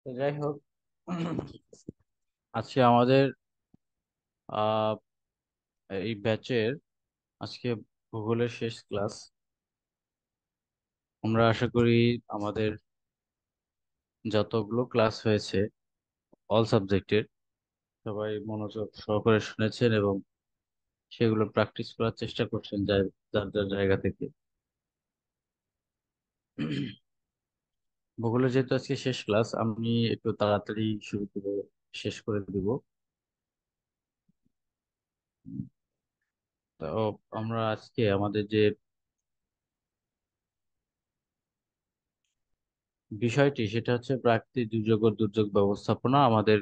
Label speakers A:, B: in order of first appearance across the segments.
A: তো যাই হোক, আজকে আমাদের আহ এই ব্যাচের আজকে ভূগোলের শেষ ক্লাস। আমরা আশা করি আমাদের যতগুলো ক্লাস হয়েছে অল সাবজেক্টের সবাই মনোযোগ সহকারে শুনেছেন এবং সেগুলো প্র্যাকটিস করার চেষ্টা করছেন যার যার যার জায়গা থেকে। ভূগোলের যেহেতু আজকে শেষ ক্লাস, আমি একটু তাড়াতাড়ি শুরু করে শেষ করে দিব। তো আমরা আজকে আমাদের যে বিষয়টি সেটা হচ্ছে প্রাকৃতিক দুর্যোগ ও দুর্যোগ ব্যবস্থাপনা, আমাদের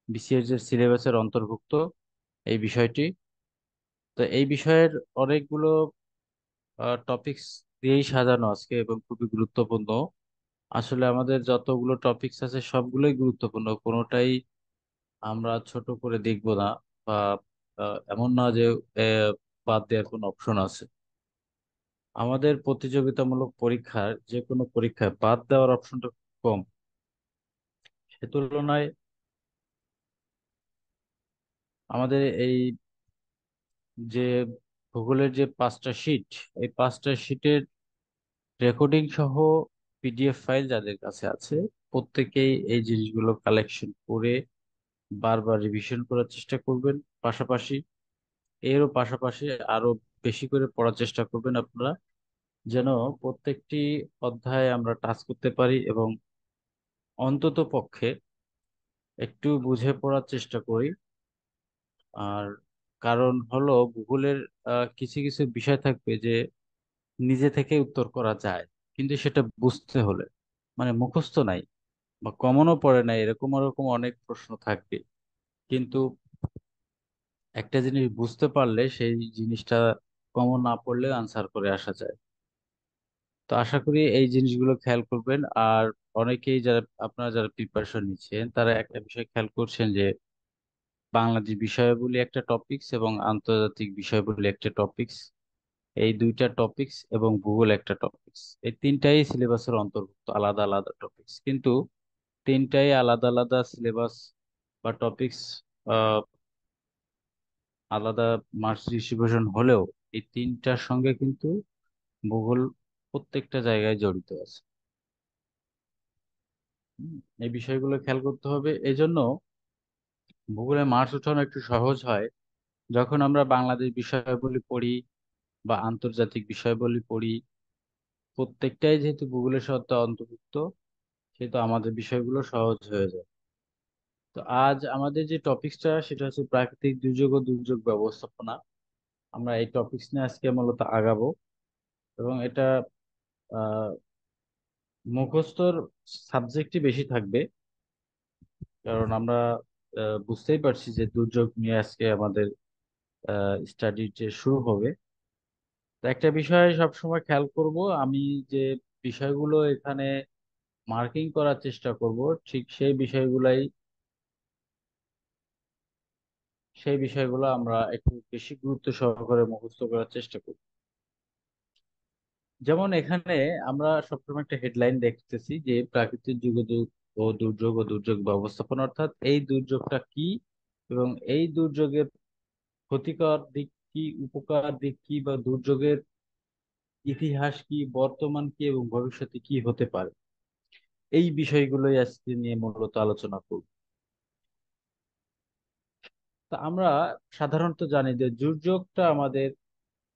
A: বিসিএস এর সিলেবাসের অন্তর্ভুক্ত এই বিষয়টি। তো এই বিষয়ের অনেকগুলো টপিকস দিয়েই সাজানো আজকে এবং খুবই গুরুত্বপূর্ণ। আসলে আমাদের যতগুলো টপিকস আছে সবগুলোই গুরুত্বপূর্ণ, কোনোটাই আমরা ছোট করে দেখব না বা এমন না যে বাদ দেওয়ার কোনো অপশন আছে। আমাদের প্রতিযোগিতামূলক পরীক্ষার যে কোনো পরীক্ষায় বাদ দেওয়ার অপশনটা খুব কম। সে তুলনায় আমাদের এই যে ভূগোলের যে 5টা শীট, এই 5টা শীটের রেকর্ডিং সহ পিডিএফ ফাইল যাদের কাছে আছে প্রত্যেকেই এই জিনিসগুলো কালেকশন করে বারবার রিভিশন করার চেষ্টা করবেন। পাশাপাশি এরও পাশাপাশি আরো বেশি করে পড়ার চেষ্টা করবেন আপনারা, যেন প্রত্যেকটি অধ্যায়ে আমরা টাচ করতে পারি এবং অন্তত পক্ষে একটু বুঝে পড়ার চেষ্টা করি। আর কারণ হলো ভূগোলের কিছু কিছু বিষয় থাকবে যে নিজে থেকে উত্তর করা যায়, কিন্তু সেটা বুঝতে হলে, মানে মুখস্থ নাই বা কমনও পড়ে নাই এরকম এরকম অনেক প্রশ্ন থাকবে, কিন্তু একটা জিনিস বুঝতে পারলে সেই জিনিসটা কমন না পড়লে আনসার করে আসা যায়। তো আশা করি এই জিনিসগুলো খেয়াল করবেন। আর অনেকেই যারা আপনারা যারা প্রিপারেশন নিচ্ছেন তারা একটা বিষয় খেয়াল করছেন যে বাংলাদেশ বিষয়াবলী একটা টপিকস এবং আন্তর্জাতিক বিষয়াবলী একটা টপিকস, এই দুইটা টপিকস এবং ভূগোল একটা টপিকস, এই তিনটাই সিলেবাসের অন্তর্ভুক্ত, আলাদা আলাদা টপিকস, কিন্তু তিনটাই আলাদা আলাদা সিলেবাস বা টপিকস, আলাদা মার্কস ডিস্ট্রিবিউশন হলেও এই তিনটার সঙ্গে কিন্তু ভূগোল প্রত্যেকটা জায়গায় জড়িত আছে। হুম, এই বিষয়গুলো খেয়াল করতে হবে। এই জন্য ভূগোলে মার্কস উঠানো একটু সহজ হয় যখন আমরা বাংলাদেশ বিষয়াবলী পড়ি বা আন্তর্জাতিক বিষয়াবলী পড়ি। প্রত্যেকটাই যেহেতু ভূগোলের সাথে অন্তর্ভুক্ত, সেহেতু আমাদের বিষয়গুলো সহজ হয়ে যায়। তো আজ আমাদের যে টপিকসটা সেটা হচ্ছে প্রাকৃতিক দুর্যোগ ও দুর্যোগ ব্যবস্থাপনা। আমরা এই টপিকস নিয়ে আজকে মূলত আগাবো এবং এটা আহ মুখস্থর সাবজেক্টই বেশি থাকবে, কারণ আমরা বুঝতেই পারছি যে দুর্যোগ নিয়ে আজকে আমাদের স্টাডি যে শুরু হবে। তো একটা বিষয় সবসময় খেয়াল করব আমি, যে বিষয়গুলো এখানে মার্কিং করার চেষ্টা করব, ঠিক সেই বিষয়গুলো আমরা একটু বেশি গুরুত্ব সহকারে মুখস্থ করার চেষ্টা করব। যেমন এখানে আমরা সবসময় একটা হেডলাইন দেখতেছি যে প্রাকৃতিক দুর্যোগ ও দুর্যোগ ও দুর্যোগ ব্যবস্থাপনা, অর্থাৎ এই দুর্যোগটা কি এবং এই দুর্যোগের ক্ষতিকর দিক কি, উপকার দিক কি, বা দুর্যোগের ইতিহাস কি, বর্তমান কি এবং ভবিষ্যতে কি হতে পারে, এই বিষয়গুলোই আজকে নিয়ে মূলত আলোচনা করব। তা আমরা সাধারণত জানি যে দুর্যোগটা আমাদের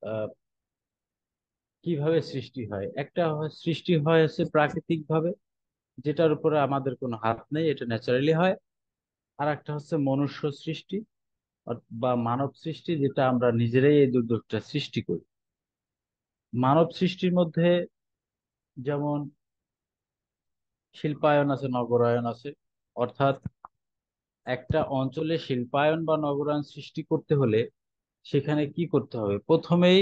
A: আহ, কিভাবে সৃষ্টি হয়। সৃষ্টি হয় হচ্ছে প্রাকৃতিক ভাবে, যেটার উপরে আমাদের কোনো হাত নেই, এটা ন্যাচারালি হয়। আর একটা হচ্ছে মনুষ্য সৃষ্টি বা মানব সৃষ্টি, যেটা আমরা নিজেরাই এই দুর্যোগটা সৃষ্টি করি। মানব সৃষ্টির মধ্যে যেমন শিল্পায়ন আছে, নগরায়ন আছে। অর্থাৎ একটা অঞ্চলে শিল্পায়ন বা নগরায়ন সৃষ্টি করতে হলে সেখানে কি করতে হবে? প্রথমেই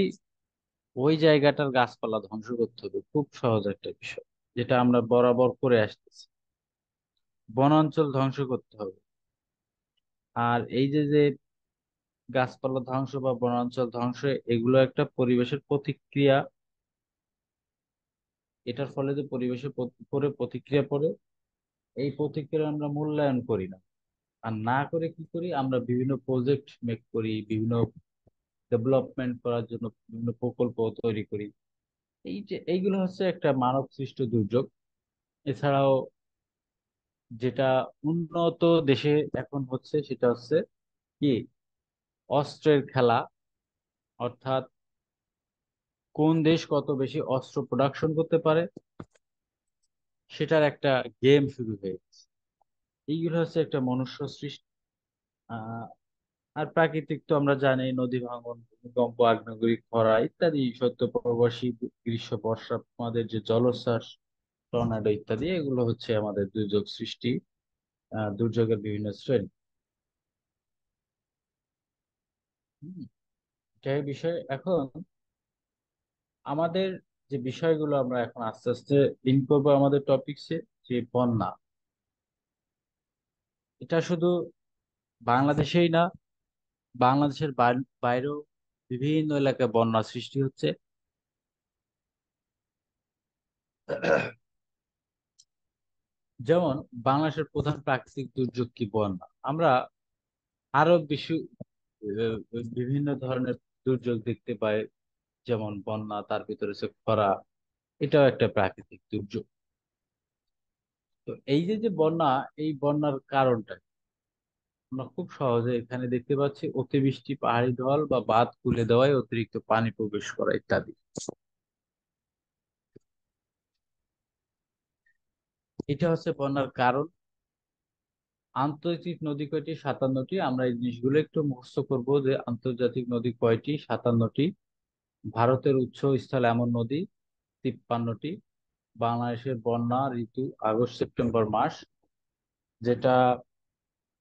A: ওই জায়গাটার গাছপালা ধ্বংস করতে হবে, খুব সহজ একটা বিষয়, যেটা আমরা বরাবর করে আসতেছি। বনাঞ্চল ধ্বংস করতে হবে। আর এই যে যে গাছপালা ধ্বংস বা বনাঞ্চল ধ্বংস, এগুলো একটা পরিবেশের প্রতিক্রিয়া। এটার ফলে যে পরিবেশের উপরে প্রতিক্রিয়া পড়ে, এই প্রতিক্রিয়া আমরা মূল্যায়ন করি না। আর না করে কি করি, আমরা বিভিন্ন প্রজেক্ট মেক করি, বিভিন্ন ডেভেলপমেন্ট করার জন্য বিভিন্ন প্রকল্প তৈরি করি। এই যে এইগুলো হচ্ছে একটা মানব সৃষ্ট দুর্যোগ। এছাড়াও যেটা উন্নত দেশে এখন হচ্ছে সেটা হচ্ছে কি, অস্ত্রের খেলা। অর্থাৎ কোন দেশ কত বেশি অস্ত্র প্রোডাকশন করতে পারে, সেটার একটা গেম শুরু হয়ে গেছে। এইগুলো হচ্ছে একটা মনুষ্য সৃষ্টি। আহ আর প্রাকৃতিক তো আমরা জানি, নদী ভাঙন, ভূমিকম্প, আগ্নেয়গিরি, খরা ইত্যাদি, শৈত্যপ্রবাসী গ্রীষ্ম, বর্ষা, আমাদের যে জলোচ্ছ্বাস, টর্নাডো ইত্যাদি, এগুলো হচ্ছে আমাদের দুর্যোগ সৃষ্টি, দুর্যোগের বিভিন্ন শ্রেণী। হুম, এটাই বিষয়। এখন আমাদের যে বিষয়গুলো আমরা এখন আস্তে আস্তে লিঙ্ক করবো আমাদের টপিকসে, যে বন্যা, এটা শুধু বাংলাদেশেই না, বাংলাদেশের বাইরেও বিভিন্ন এলাকায় বন্যা সৃষ্টি হচ্ছে। যেমন বাংলাদেশের প্রধান প্রাকৃতিক দুর্যোগ কি বন্যা। আমরা আরো বেশি বিভিন্ন ধরনের দুর্যোগ দেখতে পাই, যেমন বন্যা, তার ভিতরে হচ্ছে খরা, এটাও একটা প্রাকৃতিক দুর্যোগ। তো এই যে যে বন্যা, এই বন্যার কারণটা কি? আমরা খুব সহজে এখানে দেখতে পাচ্ছি, অতিবৃষ্টি, পাহাড়ি ঢল বা বাঁধ খুলে দেওয়ায় অতিরিক্ত পানি প্রবেশ করা ইত্যাদি। এটা হচ্ছে বন্যার কারণ। আন্তর্জাতিক নদী কয়টি? 57টি। আমরা এই জিনিসগুলো একটু মুখস্থ করব, যে আন্তর্জাতিক নদী কয়টি? 57টি। ভারতের উৎসস্থল এমন নদী 53টি। বাংলাদেশের বন্যা ঋতু আগস্ট সেপ্টেম্বর মাস, যেটা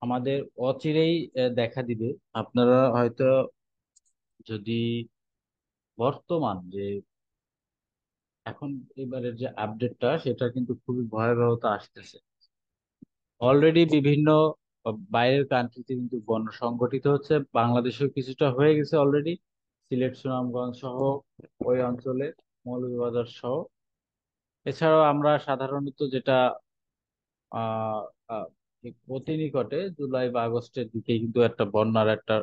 A: আমাদের অচিরেই দেখা দিবে। আপনারা হয়তো, যদি বর্তমান যে এখন এবারের যে আপডেটটা, সেটা কিন্তু খুবই ভয়াবহতা আসতেছে। অলরেডি বিভিন্ন বাইরের কান্ট্রিতে কিন্তু বন্যা সংঘটিত হচ্ছে, বাংলাদেশেও কিছুটা হয়ে গেছে অলরেডি। সিলেট, সুনামগঞ্জ সহ ওই অঞ্চলে, মৌলভীবাজার সহ। এছাড়াও আমরা সাধারণত যেটা আহ আহ, এই অতি নিকটে জুলাই বা আগস্টের দিকে কিন্তু একটা বন্যার একটা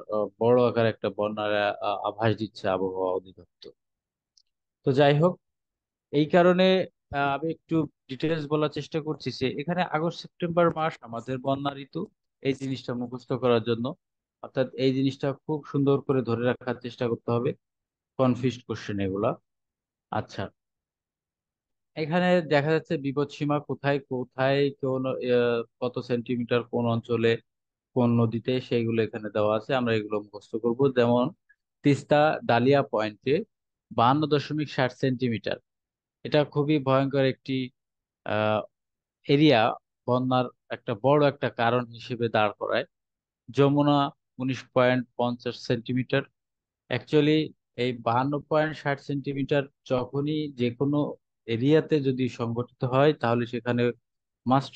A: বড় আকার একটা বন্যার আভাস দিচ্ছে আবহাওয়া অধিদপ্তর। তো যাই হোক, এই কারণে আমি একটু ডিটেলস বলার চেষ্টা করছি, যে এখানে আগস্ট সেপ্টেম্বর মাস আমাদের বন্যা ঋতু। এই জিনিসটা মুখস্থ করার জন্য, অর্থাৎ এই জিনিসটা খুব সুন্দর করে ধরে রাখার চেষ্টা করতে হবে। কনফিউজড কোশ্চেন এগুলা। আচ্ছা, এখানে দেখা যাচ্ছে বিপদসীমা কোথায় কোথায়, কোন কত সেন্টিমিটার কোন অঞ্চলে, কোন নদীতে, সেইগুলো এখানে দেওয়া আছে। আমরা এগুলো মুখস্থ করব। যেমন তিস্তা ডালিয়া পয়েন্টে 52.60 সেন্টিমিটার। এটা খুবই ভয়ঙ্কর একটি এরিয়া, বন্যার একটা বড় একটা কারণ হিসেবে দাঁড় করায়। যমুনা 19.50 সেন্টিমিটার। অ্যাকচুয়ালি এই 52.60 সেন্টিমিটার যখনই যে কোনো এরিয়াতে যদি সংঘটিত হয়, তাহলে সেখানে মাস্ট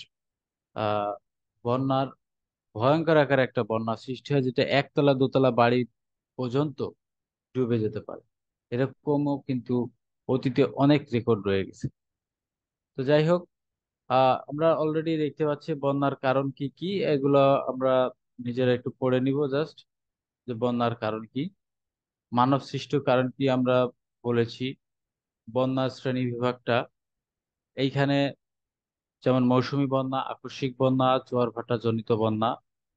A: বন্যার ভয়ঙ্কর আকারে একটা বন্যা সৃষ্টি হয়, যেটা একতলা দোতলা বাড়ি পর্যন্ত ডুবে যেতে পারে। এরকমও কিন্তু অতীতে অনেক রেকর্ড রয়ে গেছে। তো যাই হোক, আমরা অলরেডি দেখতে পাচ্ছি বন্যার কারণ কি কি, এগুলো আমরা নিজেরা একটু পড়ে নিব জাস্ট, যে বন্যার কারণ কি। মানব সৃষ্ট কারণ কি আমরা বলেছি। বন্যার শ্রেণী বিভাগটা এইখানে, যেমন মৌসুমী বন্যা, আকস্মিক বন্যা, জোয়ার ভাটা জনিত বন্যা।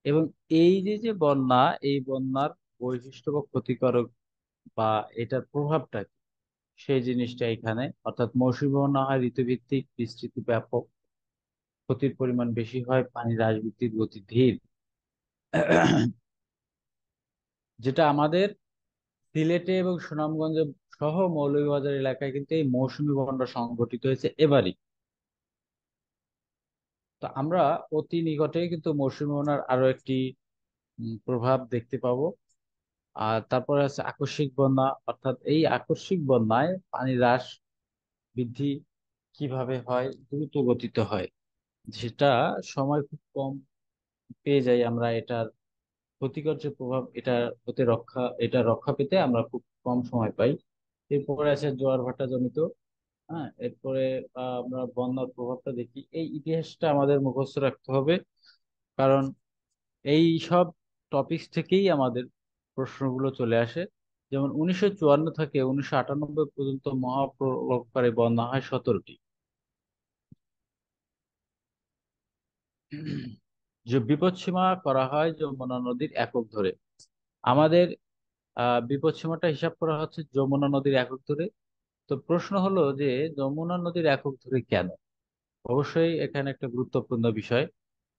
A: এবং এই যে যে বন্যা, এই বন্যার বৈশিষ্ট্য বা ক্ষতিকারক বা এটার প্রভাবটা কি, সেই জিনিসটা এখানে। অর্থাৎ মৌসুমী বন্যা হয় ঋতুভিত্তিক, বিস্তৃতি ব্যাপক, ক্ষতির পরিমাণ বেশি হয়, পানি হ্রাস বৃদ্ধির গতি ধীর। যেটা আমাদের সিলেটে এবং সুনামগঞ্জে সহ মৌলভীবাজার এলাকায় কিন্তু এই মৌসুমী বন্যা সংঘটিত হয়েছে এবারই। তো আমরা অতি নিকটে কিন্তু মৌসুমী বন্যার আরো একটি প্রভাব দেখতে পাবো। আর তারপরে আছে আকস্মিক বন্যা। অর্থাৎ এই আকস্মিক বন্যায় পানি হ্রাস বৃদ্ধি কিভাবে হয়, দ্রুত গতিতে হয়, যেটা সময় খুব কম পেয়ে যাই আমরা। এটার ক্ষতিকর যে প্রভাব, এটা হতে রক্ষা, এটা রক্ষা পেতে আমরা খুব কম সময় পাই। এরপরে আছে জোয়ার ভাটা জনিত। হ্যাঁ, এরপরে আমরা বন্যার প্রভাবটা দেখি। এই ইতিহাসটা আমাদের মুখস্থ রাখতে হবে, কারণ এই সব টপিকস থেকেই আমাদের প্রশ্নগুলো চলে আসে। যেমন 1954 থেকে 1998 পর্যন্ত মহাপ্রলয়ঙ্কারী বন্যা হয় 17টি। যে বিপদসীমা করা হয় যমুনা নদীর একক ধরে। আমাদের বিপদসীমাটা হিসাব করা হচ্ছে যমুনা নদীর একক ধরে। তো প্রশ্ন হলো যে যমুনা নদীর একক ধরে কেন? অবশ্যই এখানে একটা গুরুত্বপূর্ণ বিষয়,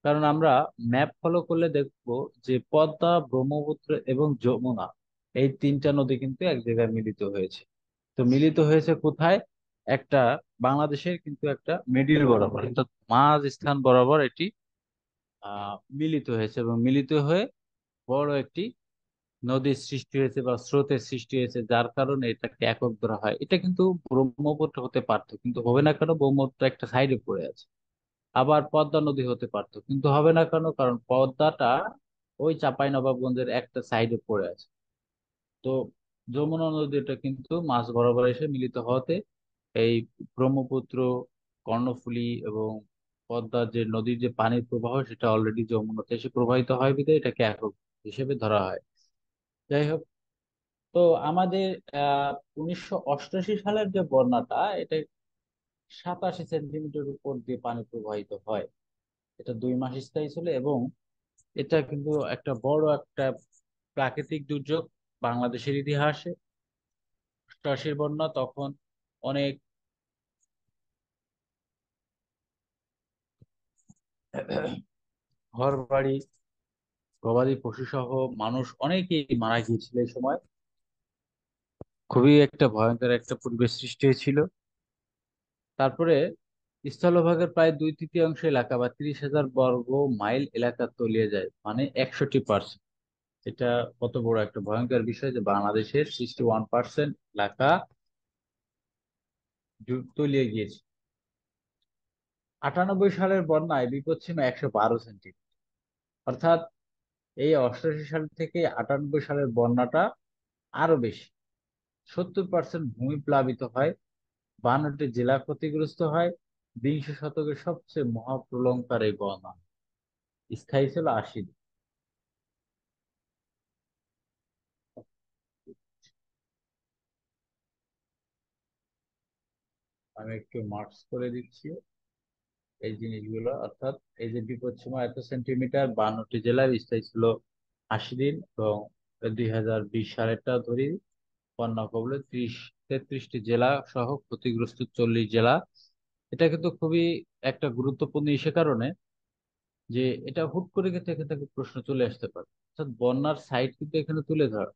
A: কারণ আমরা ম্যাপ ফলো করলে দেখব যে পদ্মা, ব্রহ্মপুত্র এবং যমুনা, এই তিনটা নদী কিন্তু এক জায়গায় মিলিত হয়েছে। তো মিলিত হয়েছে কোথায়? একটা বাংলাদেশের কিন্তু একটা মিডিল বরাবর, অর্থাৎ মাঝ স্থান বরাবর এটি মিলিত হয়েছে, এবং মিলিত হয়ে বড় একটি নদীর সৃষ্টি হয়েছে বা স্রোতের সৃষ্টি হয়েছে, যার কারণে এটাকে একক ধরা হয়। এটা কিন্তু ব্রহ্মপুত্র হতে পারতো, কিন্তু হবে না কেন? ব্রহ্মপুত্র একটা সাইডে পড়ে আছে। আবার পদ্মা নদী হতে পারতো, কিন্তু হবে না কেন? কারণ পদ্মাটা ওই চাঁপাই নবাবগঞ্জের একটা সাইডে পড়ে আছে। তো যমুনা নদীটা কিন্তু মাঝ বরাবর এসে মিলিত হওয়াতে এই ব্রহ্মপুত্র, কর্ণফুলী এবং পদ্মার যে নদীর যে পানির প্রবাহ, সেটা অলরেডি যমুনাতে এসে প্রবাহিত হয় বিধায় এটাকে একক হিসেবে ধরা হয়। যাই হোক, তো আমাদের 1988 সালের যে বন্যাটা, এটা 87 সেন্টিমিটার উপর দিয়ে পানি প্রবাহিত হয়। এটা 2 মাস স্থায়ী ছিল, এবং এটা কিন্তু একটা বড় একটা প্রাকৃতিক দুর্যোগ বাংলাদেশের ইতিহাসে। 88 বন্যা তখন অনেক ঘর বাড়ি, গবাদি পশু সহ মানুষ অনেকেই মারা গিয়েছিল এই সময়। খুবই একটা ভয়ঙ্কর একটা পরিবেশ সৃষ্টি হয়েছিল। তারপরে স্থলভাগের প্রায় 2/3 এলাকা বা 30,000 বর্গ মাইল এলাকা তলিয়ে যায়, মানে 61%। এটা কত বড় একটা ভয়ঙ্কর বিষয় যে বাংলাদেশের 61% এলাকা তলিয়ে গিয়েছে। 98 সালের বন্যায় বিপদসীমা 112 সেন্টিমিটার। অর্থাৎ এই 88 সাল থেকে 98 সালের বন্যাটা আরো বেশি। 70% ভূমি প্লাবিত হয়, 52টি জেলা ক্ষতিগ্রস্ত হয়। বিংশ শতকের সবচেয়ে মহাপ্রলয়ঙ্কার এই বন্যা স্থায়ী ছিল 80 দিন। আমি একটু মার্কস করে দিচ্ছি এই জিনিসগুলো। অর্থাৎ এই যে বিপদসীমা এত সেন্টিমিটার, 52টি জেলার স্থায়ী ছিল 80 দিন, এবং 2020 সালেরটা ধরি, বন্যা কবলে 33টি জেলা সহ ক্ষতিগ্রস্ত 40 জেলা। এটা কিন্তু খুবই একটা গুরুত্বপূর্ণ ইস্যু, কারণে যে এটা হুট করে কিন্তু এখান থেকে প্রশ্ন চলে আসতে পারে। অর্থাৎ বন্যার সাইট কিন্তু এখানে তুলে ধরা।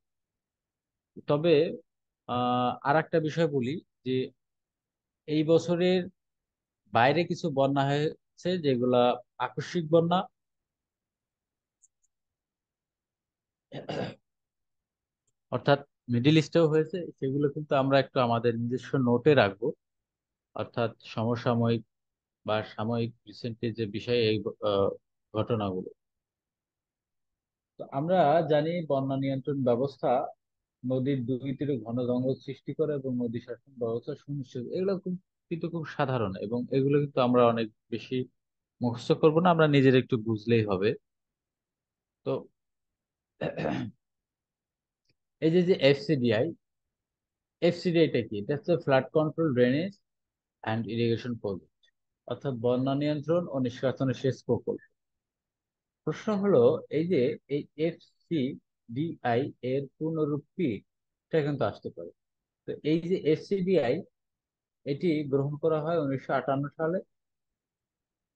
A: তবে আর একটা বিষয় বলি, যে এই বছরের বাইরে কিছু বন্যা হয়েছে যেগুলা আকস্মিক বন্যা, অর্থাৎ মিডিল ইস্টেও হয়েছে। সেগুলো কিন্তু আমরা একটু আমাদের নিজস্ব নোটে রাখবো, অর্থাৎ সমসাময়িক বা সাময়িক রিসেন্টলি যে বিষয়, এই আহ, ঘটনাগুলো। তো আমরা জানি বন্যা নিয়ন্ত্রণ ব্যবস্থা নদীর দুই তীরে ঘন জঙ্গল সৃষ্টি করে এবং নদী শাসন ব্যবস্থা সুনিশ্চিত। এগুলো কিন্তু খুব সাধারণ, এবং এগুলো কিন্তু আমরা অনেক বেশি মুখস্থ করবো না, আমরা নিজের একটু বুঝলেই হবে। তো এই যে যে এফসিডিআই, এফসিডিআইটা কি? এটা হচ্ছে flood control, drainage and irrigation project, অর্থাৎ বন্যা নিয়ন্ত্রণ ও নিষ্কাশনের সেচ প্রকল্প। প্রশ্ন হলো, এই যে এই এফসিডিআই এর পূর্ণরূপ কি? এটা কিন্তু আসতে পারে। তো এই যে এফসিডিআই, এটি গ্রহণ করা হয় 1958 সালে,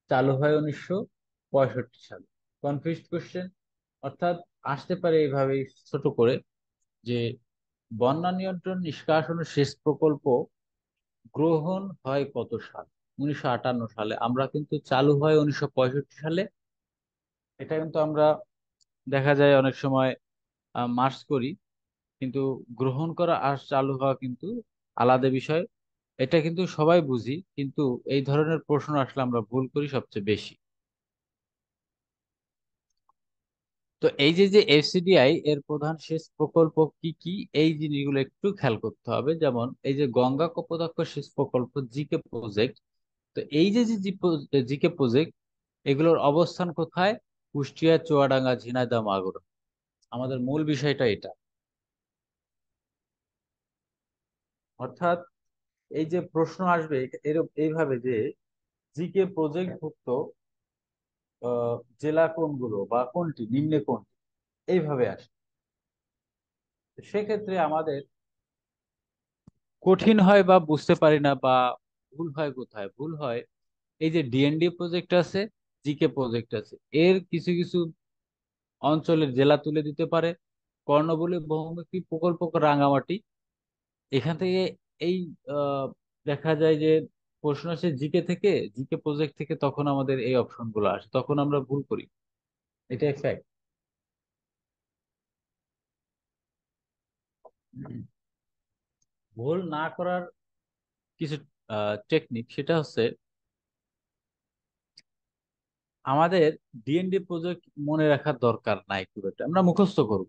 A: চালু হয় 1965 সালে। কনফিউজড কোশ্চেন, অর্থাৎ আসতে পারে এইভাবেই ছোট করে, যে বন্যা নিয়ন্ত্রণ, নিষ্কাশন ও সেচ প্রকল্প গ্রহণ হয় কত সাল? 1958 সালে। আমরা কিন্তু চালু হয় 1965 সালে। এটা কিন্তু আমরা দেখা যায় অনেক সময় মার্চ করি, কিন্তু গ্রহণ করা আর চালু হওয়া কিন্তু আলাদা বিষয়। এটা কিন্তু সবাই বুঝি, কিন্তু এই ধরনের প্রশ্ন আসলে আমরা ভুল করি সবচেয়ে বেশি। তো তো এই যে যে এফসিডিআই এর প্রধান সেচ প্রকল্প কি কি, এই জিনিসগুলো একটু খেয়াল করতে হবে। যেমন এই যে গঙ্গা কপোতাক্ষ সেচ প্রকল্প, জিকে প্রজেক্ট। তো এই যে যে জিকে প্রজেক্ট, এগুলোর অবস্থান কোথায়? কুষ্টিয়া, চুয়াডাঙ্গা, ঝিনাইদহ, মাগুরা। আমাদের মূল বিষয়টা এটা। অর্থাৎ এই যে প্রশ্ন আসবে এইভাবে যে জিকে প্রজেক্ট ভুক্ত জেলা কোনগুলো বা কোনটি, নিম্নে কোনটি, এইভাবে আসে। তো সেক্ষেত্রে আমাদের কঠিন হয় বা বুঝতে পারি না, বা ভুল হয় কোথায়? ভুল হয় এই যে ডিএনডি প্রজেক্ট আছে, জিকে প্রজেক্ট আছে, এর কিছু কিছু অঞ্চলের জেলা তুলে দিতে পারে। কর্ণফুলী বহুমুখী প্রকল্প রাঙামাটি, এখান থেকে এই আহ, দেখা যায় যে প্রশ্ন আসে জিকে থেকে, জিকে প্রজেক্ট থেকে, তখন আমাদের এই অপশন গুলো আসে, তখন আমরা ভুল করি। এটা ফ্যাক্ট। ভুল না করার কিছু টেকনিক, সেটা হচ্ছে আমাদের ডিএনডি প্রজেক্ট মনে রাখার দরকার নাই খুব একটা, আমরা মুখস্থ করব।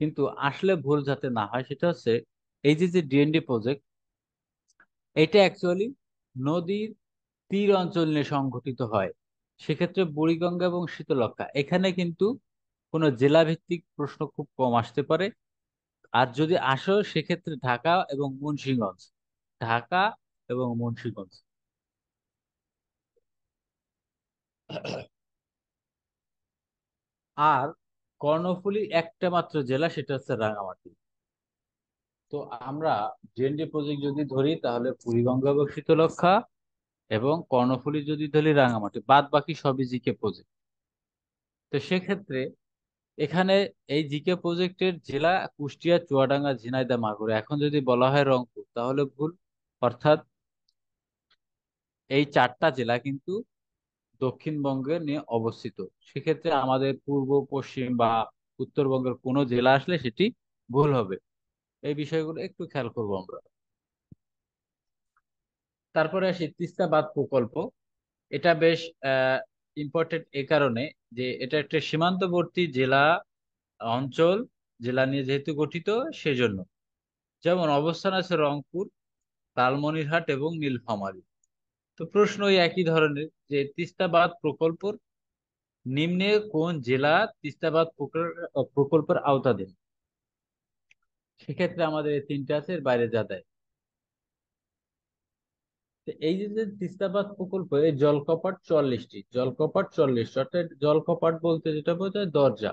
A: কিন্তু আসলে ভুল যাতে না হয়, সেটা হচ্ছে এই যে যে ডিএনডি প্রজেক্ট, এটা অ্যাকচুয়ালি নদীর তীর অঞ্চল নিয়ে সংঘটিত হয়। সেক্ষেত্রে বুড়িগঙ্গা এবং শীতলক্ষ্যা, এখানে কিন্তু কোনো জেলা ভিত্তিক প্রশ্ন খুব কম আসতে পারে। আর যদি আসো, সেক্ষেত্রে ঢাকা এবং মুন্সিগঞ্জ, ঢাকা এবং মুন্সিগঞ্জ। আর কর্ণফুলী একটা মাত্র জেলা, সেটা হচ্ছে রাঙামাটি। তো আমরা ডিএনডি প্রজেক্ট যদি ধরি, তাহলে বুড়িগঙ্গা এবং শীতলক্ষ্যা এবং কর্ণফুলী যদি ধরি, রাঙামাটি, বাদ বাকি সবই জিকে প্রজেক্ট। তো সেক্ষেত্রে এখানে এই জিকে প্রজেক্টের জেলা কুষ্টিয়া, চুয়াডাঙ্গা, ঝিনাইদহ, মাগুরা। এখন যদি বলা হয় রংপুর, তাহলে ভুল। অর্থাৎ এই চারটা জেলা কিন্তু দক্ষিণবঙ্গে নিয়ে অবস্থিত। সেক্ষেত্রে আমাদের পূর্ব, পশ্চিম বা উত্তরবঙ্গের কোনো জেলা আসলে সেটি ভুল হবে। এই বিষয়গুলো একটু খেয়াল করবো আমরা। তারপরে আসি তিস্তা বাঁধ প্রকল্প। এটা বেশ ইম্পর্টেন্ট এ কারণে যে এটা একটা সীমান্তবর্তী জেলা অঞ্চল, জেলা নিয়ে যেহেতু গঠিত, সেজন্য। যেমন অবস্থান আছে রংপুর, লালমনিরহাট এবং নীলফামারী। তো প্রশ্ন ওই একই ধরনের, যে তিস্তা বাঁধ প্রকল্পর নিম্নে কোন জেলা তিস্তা বাঁধ প্রকল্পের আওতাধীন? সেক্ষেত্রে আমাদের এই তিনটা আছে, এর বাইরে যা দেয়। তো এই যে যে তিস্তা বাঁধ প্রকল্প, এই জলকপাট 44টি, জলকপাট 44, অর্থাৎ জলকপাট বলতে যেটা বোঝায় দরজা।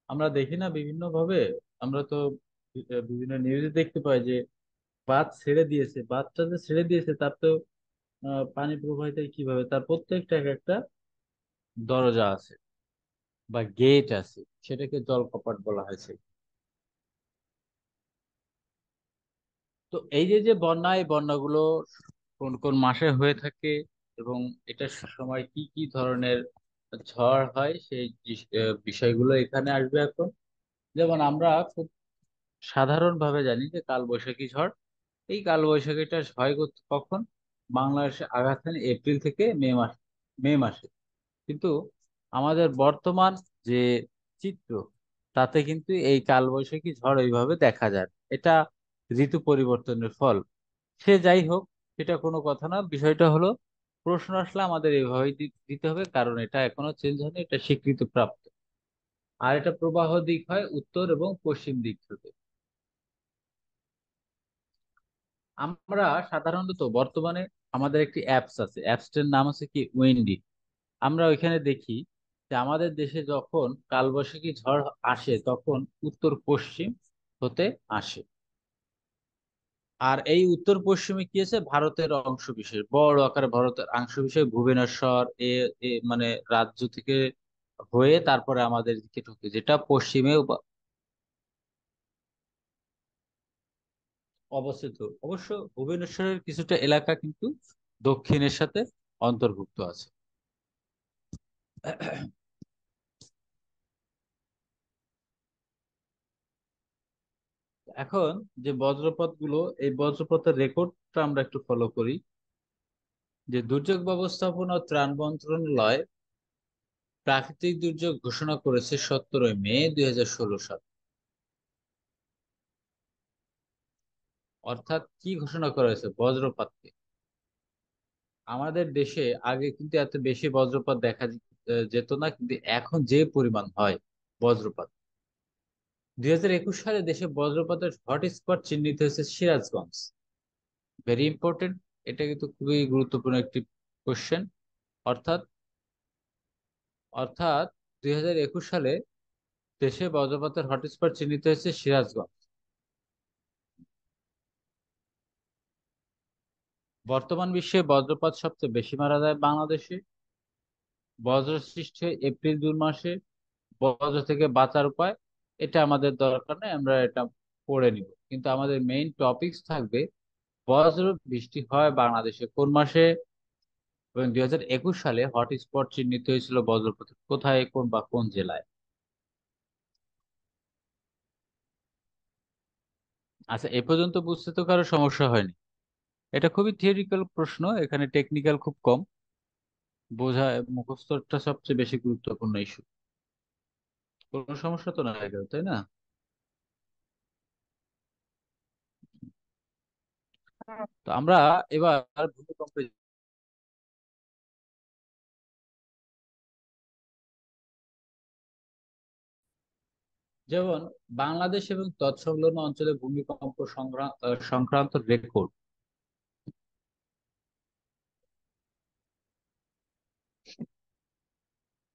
A: আমরা দেখি না বিভিন্ন ভাবে, আমরা তো বিভিন্ন নিউজে দেখতে পাই যে বাঁধ ছেড়ে দিয়েছে, বাঁধটা যে ছেড়ে দিয়েছে তার তো পানি প্রবাহিত হয় কিভাবে, তার প্রত্যেকটা এক একটা দরজা আছে বা গেট আছে, সেটাকে জলকপাট বলা হয়েছে। তো এই যে যে বন্যা, এই বন্যাগুলো কোন কোন মাসে হয়ে থাকে, এবং এটার সময় কি কি ধরনের ঝড় হয়, সেই বিষয়গুলো এখানে আসবে এখন। যেমন আমরা খুব সাধারণভাবে জানি যে কালবৈশাখী ঝড়, এই কালবৈশাখীটা হয় কখন? বাংলাদেশে আঘাত হানে এপ্রিল থেকে মে মাসে। কিন্তু আমাদের বর্তমান যে চিত্র, তাতে কিন্তু এই কালবৈশাখী ঝড় ওইভাবে দেখা যায় না। এটা ঋতু পরিবর্তনের ফল। সে যাই হোক, সেটা কোনো কথা না। বিষয়টা হলো, প্রশ্ন আসলে আমাদের এইভাবেই দিতে হবে, কারণ এটা এখনো চেঞ্জ হয়নি, এটা স্বীকৃতি প্রাপ্ত। আর এটা প্রবাহ দিক হয় উত্তর এবং পশ্চিম দিক থেকে। আমরা সাধারণত বর্তমানে আমাদের একটি অ্যাপস আছে, অ্যাপসটার নাম আছে কি, উইন্ডি। আমরা ওইখানে দেখি যে আমাদের দেশে যখন কালবৈশাখী ঝড় আসে, তখন উত্তর পশ্চিম হতে আসে। আর এই উত্তর পশ্চিমে কি আছে, ভারতের অংশ বিশেষ, বড় আকারে ভারতের অংশ বিশেষ, ভুবনেশ্বর মানে রাজ্য থেকে হয়ে তারপরে আমাদের দিকে ঢুকে, যেটা পশ্চিমে অবস্থিত। অবশ্য ভুবনেশ্বরের কিছুটা এলাকা কিন্তু দক্ষিণের সাথে অন্তর্ভুক্ত আছে। এখন যে বজ্রপাত গুলো, এই বজ্রপাতের রেকর্ডটা আমরা একটু ফলো করি। যে দুর্যোগ ব্যবস্থাপনা ও ত্রাণ মন্ত্রণালয় প্রাকৃতিক দুর্যোগ ঘোষণা করেছে 17ই মে 2016 সাল। অর্থাৎ কি ঘোষণা করা হয়েছে? বজ্রপাতকে। আমাদের দেশে আগে কিন্তু এত বেশি বজ্রপাত দেখা যেত না, কিন্তু এখন যে পরিমাণ হয় বজ্রপাত। 2021 সালে দেশে বজ্রপাতের হটস্পট চিহ্নিত হয়েছে সিরাজগঞ্জ। Very important. এটা কিন্তু খুবই গুরুত্বপূর্ণ একটি কোশ্চেন। অর্থাৎ অর্থাৎ 2021 সালে দেশে বজ্রপাতের হটস্পট চিহ্নিত হয়েছে সিরাজগঞ্জ। বর্তমান বিশ্বে বজ্রপাত সবচেয়ে বেশি মারা যায় বাংলাদেশে। বজ্র সৃষ্টি হয় এপ্রিল-জুন মাসে। বজ্র থেকে বাঁচার উপায়, এটা আমাদের দরকার নেই, আমরা এটা পড়ে নিব। কিন্তু আমাদের মেইন টপিকস থাকবে বজ্র বৃষ্টি হয় বাংলাদেশে কোন মাসে, এবং 2021 সালে হটস্পট চিহ্নিত হয়েছিল বজ্রপাতের কোথায়, কোন বা কোন জেলায়। আচ্ছা, এ পর্যন্ত বুঝতে তো কারো সমস্যা হয়নি? এটা খুবই থিওরিক্যাল প্রশ্ন, এখানে টেকনিক্যাল খুব কম। বোঝা মুখস্থটা সবচেয়ে বেশি গুরুত্বপূর্ণ ইস্যু। কোনো সমস্যা তো নাই কেউ, তাই না? তো আমরা এবার ভূমিকম্পে, যেমন বাংলাদেশ এবং তৎসংলগ্ন অঞ্চলে ভূমিকম্প সংক্রান্ত রেকর্ড।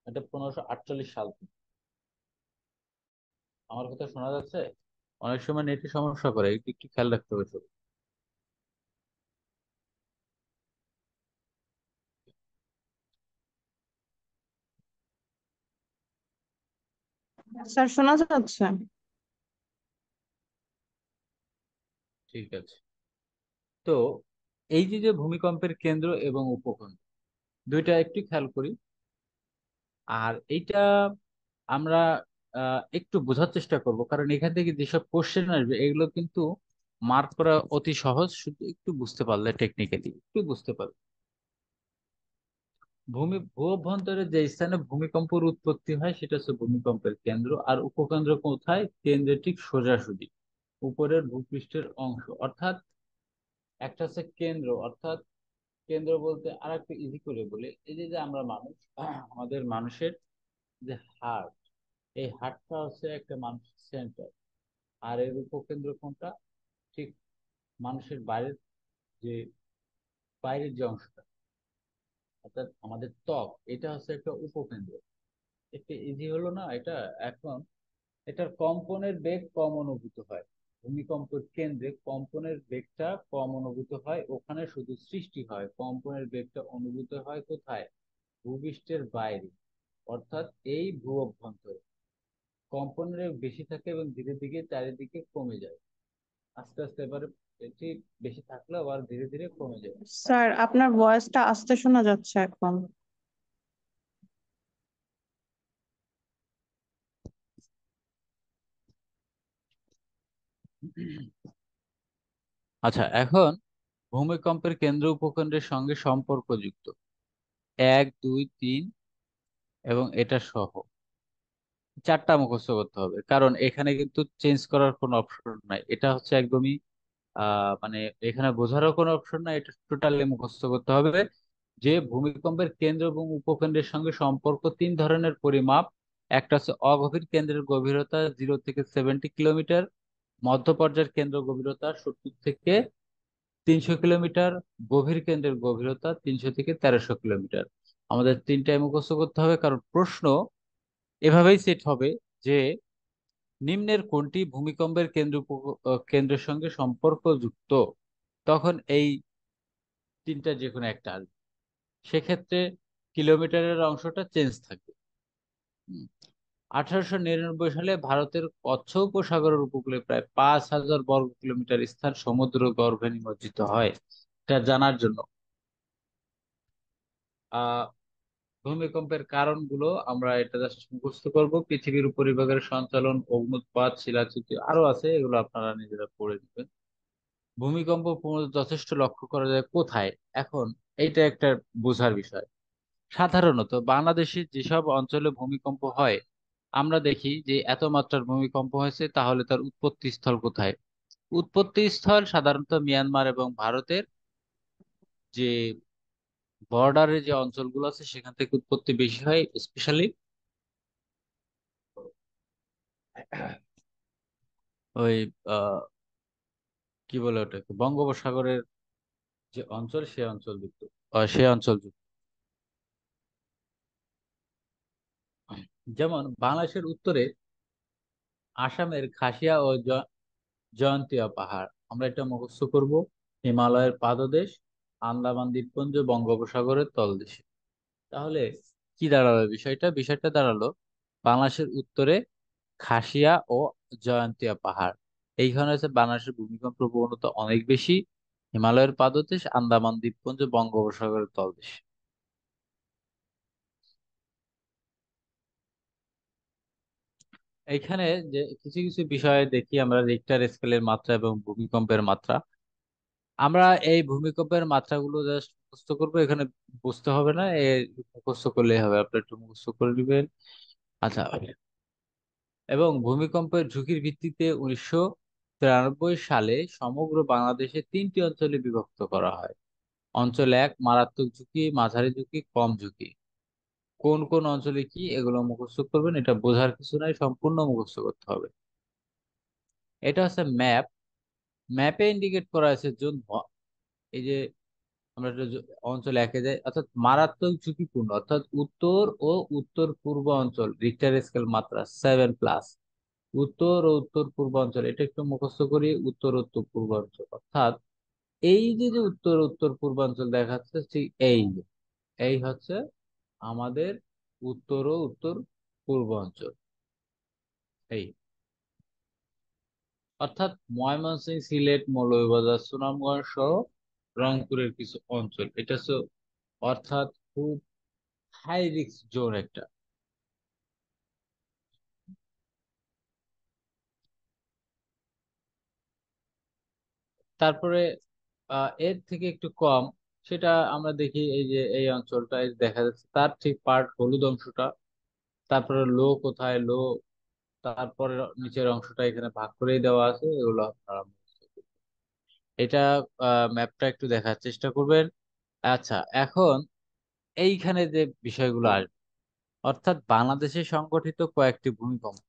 A: এটা 1548 সাল থেকে। আমার কথা শোনা যাচ্ছে? অনেক সময় নেটে সমস্যা করে, একটু একটু খেয়াল রাখতে হবে শুধু।
B: স্যার শোনা যাচ্ছে?
A: ঠিক আছে। তো এই যে যে ভূমিকম্পের কেন্দ্র এবং উপকেন্দ্র, দুইটা একটু খেয়াল করি। আর এইটা আমরা একটু বোঝার চেষ্টা করব, কারণ এখান থেকে যেসব কোশ্চেন আসবে এগুলো কিন্তু মার্ক করা অতি সহজ, শুধু একটু বুঝতে পারলে, টেকনিক্যালি একটু বুঝতে পারলে। ভূ অভ্যন্তরে যে স্থানে ভূমিকম্পের উৎপত্তি হয় সেটা হচ্ছে ভূমিকম্পের কেন্দ্র। আর উপকেন্দ্র কোথায়? কেন্দ্রের ঠিক সোজাসুজি উপরের ভূপৃষ্ঠের অংশ। অর্থাৎ একটা হচ্ছে কেন্দ্র, অর্থাৎ কেন্দ্র বলতে আর একটু ইজি করে বলে, এই যে যে আমরা মানুষ, আমাদের মানুষের যে হার্ট, এই হার্টটা হচ্ছে একটা মানুষের সেন্টার। আর এর উপকেন্দ্র কোনটা? ঠিক মানুষের বাইরের যে বাইরের যে অংশটা, অর্থাৎ আমাদের ত্বক, এটা হচ্ছে একটা উপকেন্দ্র। একটু ইজি হলো না এটা? এখন এটার কম্পনের বেগ কম অনুভূত হয়। ভূমিকম্পের কেন্দ্রে কম্পনের বেগটা কম অনুভূত হয়, ওখানে শুধু সৃষ্টি হয়। কম্পনের বেগটা অনুভূত হয় কোথায়? ভূপৃষ্ঠের বাইরে, অর্থাৎ এই ভূ অভ্যন্তরে। কম্পনের বেগ বেশি থাকে এবং ধীরে ধীরে চারিদিকে কমে যায়। আস্তে আস্তে এবারে এটি বেশি থাকলে আবার ধীরে ধীরে কমে যায়।
B: স্যার আপনার ভয়েসটা আস্তে শোনা যাচ্ছে এখন।
A: আচ্ছা, এখন ভূমিকম্পের কেন্দ্র উপকেন্দ্রের সঙ্গে সম্পর্কযুক্ত 1, 2, 3 এবং এটা সহ চারটা মুখস্থ করতে হবে, কারণ এখানে কিন্তু চেঞ্জ করার কোনো অপশন নাই। এটা হচ্ছে একদমই মানে এখানে বোঝারও কোনো অপশন নাই, এটা টোটালি মুখস্থ করতে হবে। যে ভূমিকম্পের কেন্দ্র এবং উপকেন্দ্রের সঙ্গে সম্পর্ক তিন ধরনের পরিমাপ। একটা হচ্ছে অগভীর কেন্দ্রের গভীরতা 0 থেকে 70 কিলোমিটার, মধ্য পর্যায়ের কেন্দ্র গভীরতা 70 থেকে 300 কিলোমিটার, গভীর কেন্দ্রের গভীরতা 300 থেকে 1300 কিলোমিটার। আমাদের তিনটাই মুখস্থ করতে হবে, কারণ প্রশ্ন এভাবেই সেট হবে যে নিম্নের কোনটি ভূমিকম্পের কেন্দ্রের সঙ্গে সম্পর্কযুক্ত, তখন এই তিনটা যে কোনো একটা আসবে। সেক্ষেত্রে কিলোমিটারের অংশটা চেঞ্জ থাকবে। 1899 সালে ভারতের কচ্ছ উপসাগরের উপকূলে প্রায় 5000 বর্গ কিলোমিটার স্থান সমুদ্র গর্ভে নিমজ্জিত হয়। এটা জানার জন্য আহ ভূমিকম্পের কারণগুলো আমরা এটা জাস্ট মুখস্থ করব। পৃথিবীর উপরিভাগের সঞ্চালন, অগ্নুৎপাত, শিলাচ্যুতি আরো আছে, এগুলো আপনারা নিজেরা পড়ে দিবেন। ভূমিকম্প যথেষ্ট লক্ষ্য করা যায় কোথায়? এখন এইটা একটা বোঝার বিষয়। সাধারণত বাংলাদেশে যেসব অঞ্চলে ভূমিকম্প হয়, আমরা দেখি যে এত মাত্রার ভূমিকম্প হয়েছে, তাহলে তার উৎপত্তি স্থল কোথায়? উৎপত্তি স্থল সাধারণত মিয়ানমার এবং ভারতের যে বর্ডারের যে অঞ্চলগুলো আছে সেখান থেকে উৎপত্তি বেশি হয়, স্পেশালি ওই কি বলে ওটাকে, বঙ্গোপসাগরের যে অঞ্চল সে অঞ্চল যুক্ত, সে অঞ্চল যুক্ত। যেমন বাংলাদেশের উত্তরে আসামের খাসিয়া ও জয়ন্তীয়া পাহাড়, আমরা এটা মুখস্থ করব। হিমালয়ের পাদদেশ, আন্দামান দ্বীপপুঞ্জ বঙ্গোপসাগরের তলদেশে। তাহলে কি দাঁড়ালো বিষয়টা? বিষয়টা দাঁড়ালো বাংলাদেশের উত্তরে খাসিয়া ও জয়ন্তীয়া পাহাড়, এইখানে হচ্ছে বাংলাদেশের ভূমিকম্প প্রবণতা অনেক বেশি। হিমালয়ের পাদদেশ, আন্দামান দ্বীপপুঞ্জ বঙ্গোপসাগরের তলদেশ। এইখানে যে কিছু কিছু বিষয় দেখি আমরা, রিক্টার স্কেলের মাত্রা এবং ভূমিকম্পের মাত্রা। আমরা এই ভূমিকম্পের মাত্রাগুলো জাস্ট মুখস্থ করবো, এখানে বুঝতে হবে না, মুখস্থ করলেই হবে, আপনি একটু মুখস্থ করে দিবেন। আচ্ছা। এবং ভূমিকম্পের ঝুঁকির ভিত্তিতে 1993 সালে সমগ্র বাংলাদেশে তিনটি অঞ্চলে বিভক্ত করা হয়। অঞ্চল এক মারাত্মক ঝুঁকি, মাঝারি ঝুঁকি, কম ঝুঁকি। কোন কোন অঞ্চলে কি, এগুলো মুখস্থ করবেন, এটা বোঝার কিছু নাই, সম্পূর্ণ মুখস্থ করতে হবে। এটা হচ্ছে ম্যাপ। ম্যাপে ইন্ডিকেট করা আছে জোন। এই যে আমরা একটা অঞ্চল একে যাই, অর্থাৎ মারাত্মক ঝুঁকিপূর্ণ, অর্থাৎ উত্তর ও উত্তর পূর্ব অঞ্চল, রিক্টার স্কেল মাত্রা 7+। উত্তর ও উত্তর পূর্বাঞ্চল, এটা একটু মুখস্থ করি, উত্তর উত্তর পূর্বাঞ্চল অর্থাৎ এই যে যে উত্তর উত্তর পূর্বাঞ্চল দেখাচ্ছে, ঠিক এই হচ্ছে আমাদের উত্তর ও উত্তর পূর্বাঞ্চল। এই অর্থাৎ ময়মনসিংহ, সিলেট, মৌলভীবাজার, সুনামগঞ্জ সহ রংপুরের কিছু অঞ্চল, এটা হচ্ছে অর্থাৎ খুব হাই রিস্ক জোন একটা। তারপরে এর থেকে একটু কম, সেটা আমরা দেখি এই যে এই অঞ্চলটায় দেখা যাচ্ছে তার ঠিক পার্ট হলুদ অংশটা। তারপরে লো কোথায় লো, তারপরে নিচের অংশটা এখানে ভাগ করেই দেওয়া আছে, এগুলো আপনারা মুখস্থ করবেন। এটা ম্যাপটা একটু দেখার চেষ্টা করবেন। আচ্ছা, এখন এইখানে যে বিষয়গুলো আসবে, অর্থাৎ বাংলাদেশে সংগঠিত কয়েকটি ভূমিকম্প,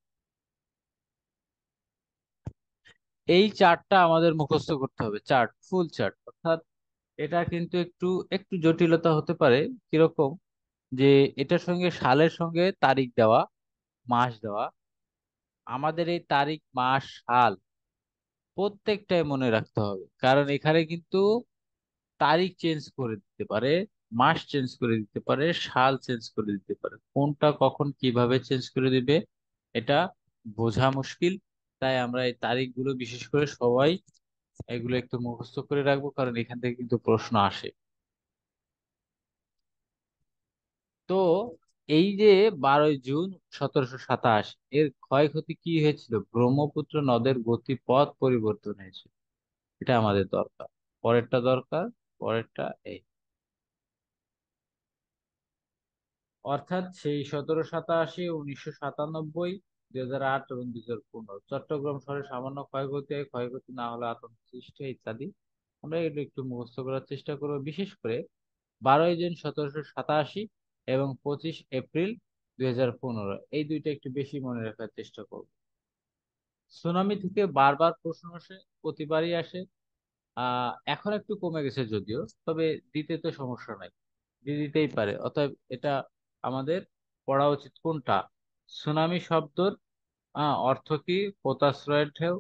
A: এই চার্টটা আমাদের মুখস্থ করতে হবে, চার্ট, ফুল চার্ট। অর্থাৎ এটা কিন্তু একটু একটু জটিলতা হতে পারে। কিরকম? যে এটার সঙ্গে সালের সঙ্গে তারিখ দেওয়া, মাস দেওয়া। আমাদের এই তারিখ, মাস, সাল প্রত্যেকটাই মনে রাখতে হবে, কারণ এখানে কিন্তু তারিখ চেঞ্জ করে দিতে পারে, মাস চেঞ্জ করে দিতে পারে, সাল চেঞ্জ করে দিতে পারে। কোনটা কখন কিভাবে চেঞ্জ করে দিবে এটা বোঝা মুশকিল। তাই আমরা এই তারিখগুলো বিশেষ করে সবাই এগুলো একটু মুখস্থ করে রাখবো, কারণ এখান থেকে কিন্তু প্রশ্ন আসে। তো এই যে 12ই জুন 1727, এর ক্ষয়ক্ষতি কি হয়েছিল? ব্রহ্মপুত্র নদের গতিপথ পরিবর্তন হয়েছিল। এটা আমাদের দরকার, পরেরটা দরকার, পরেরটা এই। অর্থাৎ সেই 1787, 1997, 2008 এবং 2015 চট্টগ্রাম শহরে সামান্য ক্ষয়ক্ষতি হয়, ক্ষয়ক্ষতি না হলে আতঙ্ক সৃষ্টি হয় ইত্যাদি। আমরা এগুলো একটু মুখস্থ করার চেষ্টা করবো, বিশেষ করে 12ই জুন 1787 এবং 25 এপ্রিল 2015, এই দুইটা একটু বেশি মনে রাখার চেষ্টা করব। সুনামি থেকে বারবার প্রশ্ন আসে, প্রতিবারই আসে। এখন একটু কমে গেছে যদিও, তবে দিতে তো সমস্যা নাই, দিয়ে দিতেই পারে। অতএব এটা আমাদের পড়া উচিত কোনটা। সুনামি শব্দর অর্থ কি? পোতাশ্রয়ের ঢেউ,